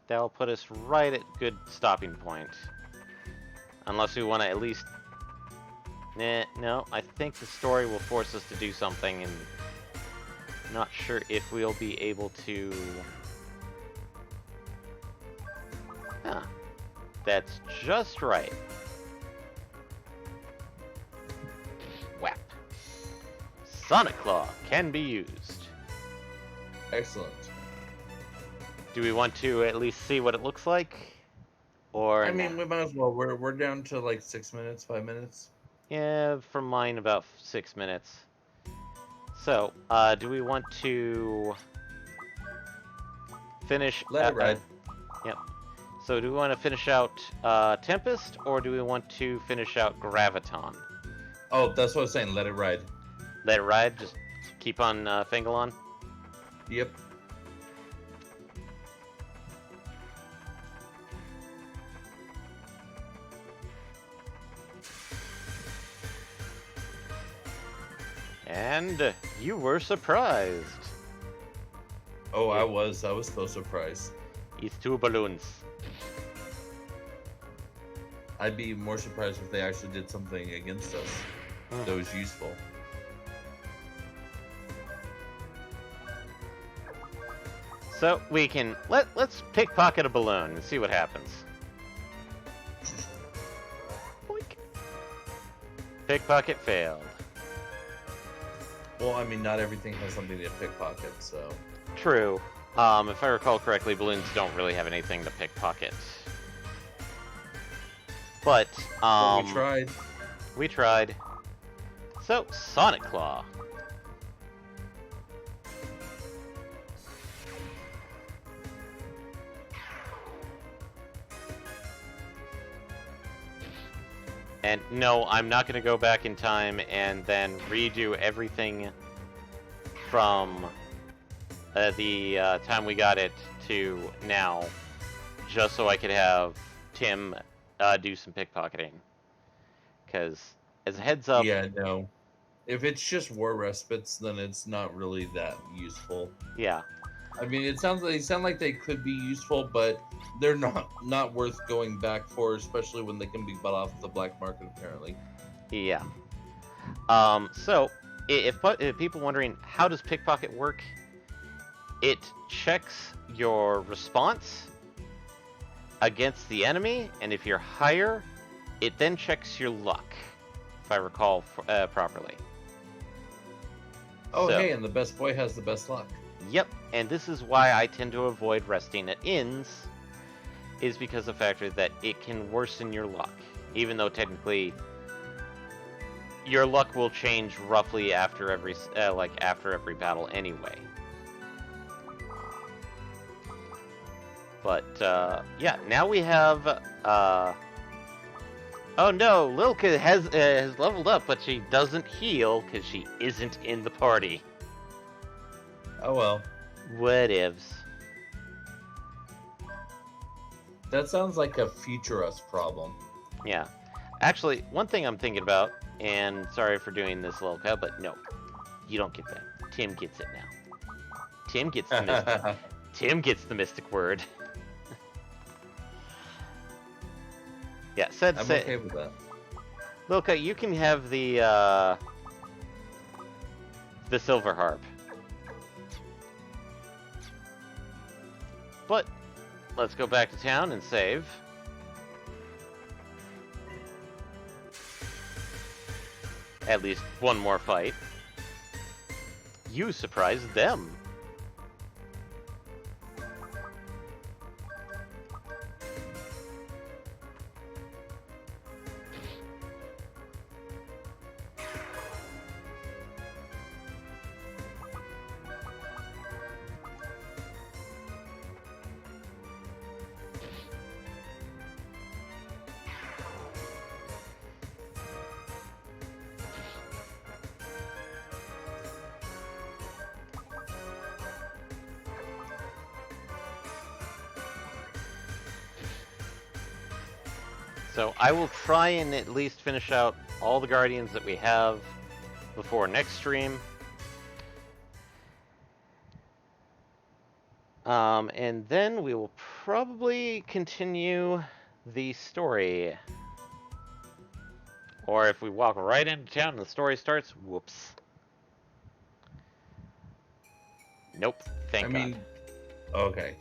Speaker 1: that'll put us right at good stopping point. Unless we want to at least... Nah, no, I think the story will force us to do something, and not sure if we'll be able to... Huh. That's just right. Whap. Sonic Claw can be used.
Speaker 2: Excellent.
Speaker 1: Do we want to at least see what it looks like? Or
Speaker 2: I mean, we might as well. We're down to like 6 minutes, 5 minutes.
Speaker 1: yeah, from mine about 6 minutes. So, do we want to finish?
Speaker 2: Let it ride.
Speaker 1: Yep. So, do we want to finish out Tempest, or do we want to finish out Graviton?
Speaker 2: Oh, that's what I was saying. Let it ride.
Speaker 1: Let it ride. Just keep on Fingalon.
Speaker 2: Yep.
Speaker 1: And you were surprised.
Speaker 2: Oh, I was so surprised.
Speaker 1: It's 2 balloons.
Speaker 2: I'd be more surprised if they actually did something against us that was useful.
Speaker 1: So we can let's pickpocket a balloon and see what happens. Pickpocket failed.
Speaker 2: Well, I mean, not everything has something to pickpocket, so.
Speaker 1: True. If I recall correctly, balloons don't really have anything to pickpocket. But,
Speaker 2: But we tried.
Speaker 1: We tried. So, Sonic Claw. And no, I'm not going to go back in time and then redo everything from the time we got it to now, just so I could have Tim do some pickpocketing. Because, as a heads up...
Speaker 2: Yeah, no. If it's just war respites, then it's not really that useful.
Speaker 1: Yeah.
Speaker 2: I mean, they sound like they could be useful, but they're not worth going back for, especially when they can be bought off the black market, apparently.
Speaker 1: Yeah. So, if people wondering, how does pickpocket work? It checks your response against the enemy, and if you're higher, it then checks your luck, if I recall properly.
Speaker 2: Oh, so, hey, and the best boy has the best luck.
Speaker 1: Yep, and this is why I tend to avoid resting at inns, is because of the factor that it can worsen your luck. Even though technically your luck will change roughly after every battle anyway. But yeah, now we have oh no, Lilka has leveled up, but she doesn't heal because she isn't in the party.
Speaker 2: Oh well.
Speaker 1: Whatevs.
Speaker 2: That sounds like a future us problem.
Speaker 1: Yeah. Actually, one thing I'm thinking about, and sorry for doing this, Lilka, but no, you don't get that. Tim gets it now. Tim gets the mystic. Tim gets the mystic word. Yeah,
Speaker 2: I'm okay with that.
Speaker 1: Lilka, you can have the silver harp. But let's go back to town and save. At least one more fight. You surprised them. So I will try and at least finish out all the Guardians that we have before next stream. And then we will probably continue the story. Or if we walk right into town and the story starts, whoops. Nope, thank God.
Speaker 2: Okay.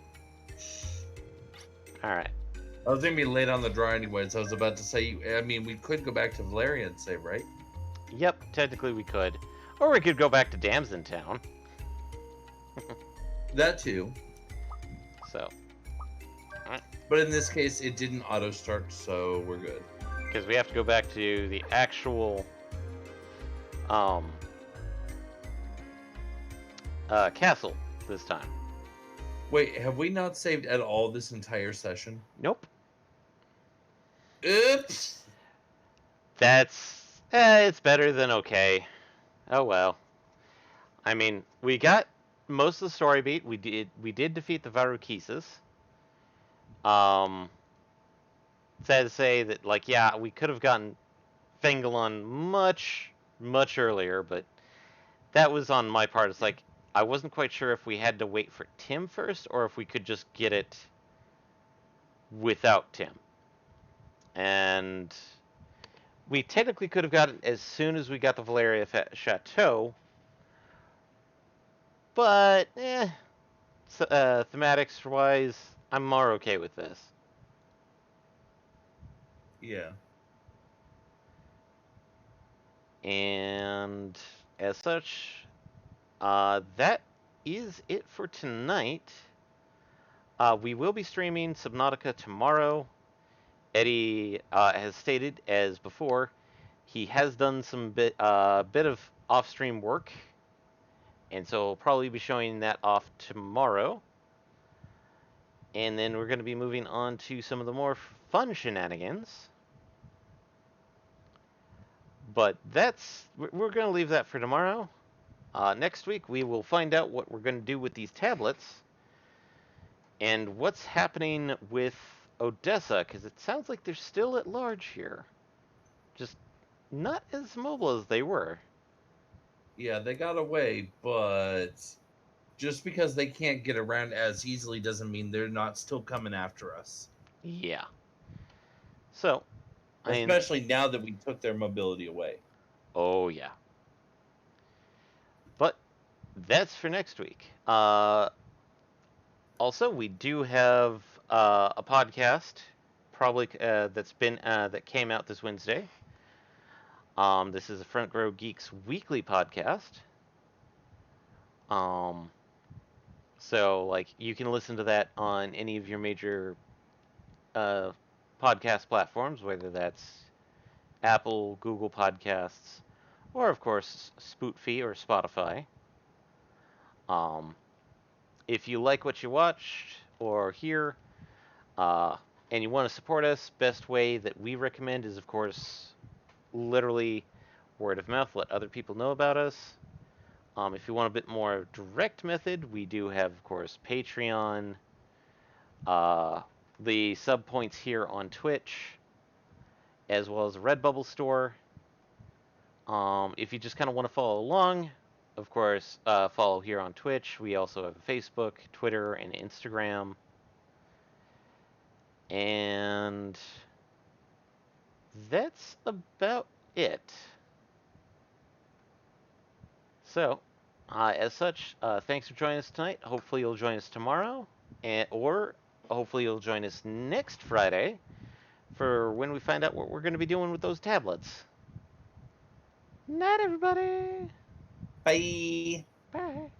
Speaker 1: Alright.
Speaker 2: I was gonna be late on the draw anyways. I was about to say, I mean, we could go back to Valeria and save, right?
Speaker 1: Yep, technically we could. Or we could go back to Damson Town.
Speaker 2: That too.
Speaker 1: So. Alright.
Speaker 2: But in this case, it didn't auto-start, so we're good.
Speaker 1: Because we have to go back to the actual castle this time.
Speaker 2: Wait, have we not saved at all this entire session?
Speaker 1: Nope.
Speaker 2: Oops!
Speaker 1: That's... it's better than okay. Oh well. I mean, we got most of the story beat. We did defeat the Varukisas. Sad to say that, like, yeah, we could have gotten Fengalon much, much earlier, but that was on my part. It's like, I wasn't quite sure if we had to wait for Tim first, or if we could just get it without Tim. And we technically could have got it as soon as we got the Valeria Chateau, but, thematics-wise, I'm more okay with this.
Speaker 2: Yeah.
Speaker 1: And as such, that is it for tonight. We will be streaming Subnautica tomorrow. Eddie has stated, as before, he has done some bit of off-stream work, and so we'll probably be showing that off tomorrow. And then we're going to be moving on to some of the more fun shenanigans. But we're going to leave that for tomorrow. Next week, we will find out what we're going to do with these tablets and what's happening with Odessa, because it sounds like they're still at large here. Just not as mobile as they were.
Speaker 2: Yeah, they got away, but just because they can't get around as easily doesn't mean they're not still coming after us.
Speaker 1: Yeah. So,
Speaker 2: Especially now that we took their mobility away.
Speaker 1: Oh, yeah. But that's for next week. Also, we do have a podcast, probably that came out this Wednesday. This is a Front Row Geeks weekly podcast. Um, so like you can listen to that on any of your major uh, podcast platforms, whether that's Apple, Google Podcasts, or of course Spotify or Spotify. Um, if you like what you watched or hear, uh, and you want to support us, best way that we recommend is, of course, literally word of mouth. Let other people know about us. If you want a bit more direct method, we do have, of course, Patreon, uh, the sub points here on Twitch, as well as a Redbubble store. If you just kind of want to follow along, of course, follow here on Twitch. We also have a Facebook, Twitter, and Instagram. And that's about it. So, as such, thanks for joining us tonight. Hopefully, you'll join us tomorrow, or hopefully, you'll join us next Friday for when we find out what we're going to be doing with those tablets. Night, everybody.
Speaker 2: Bye.
Speaker 1: Bye.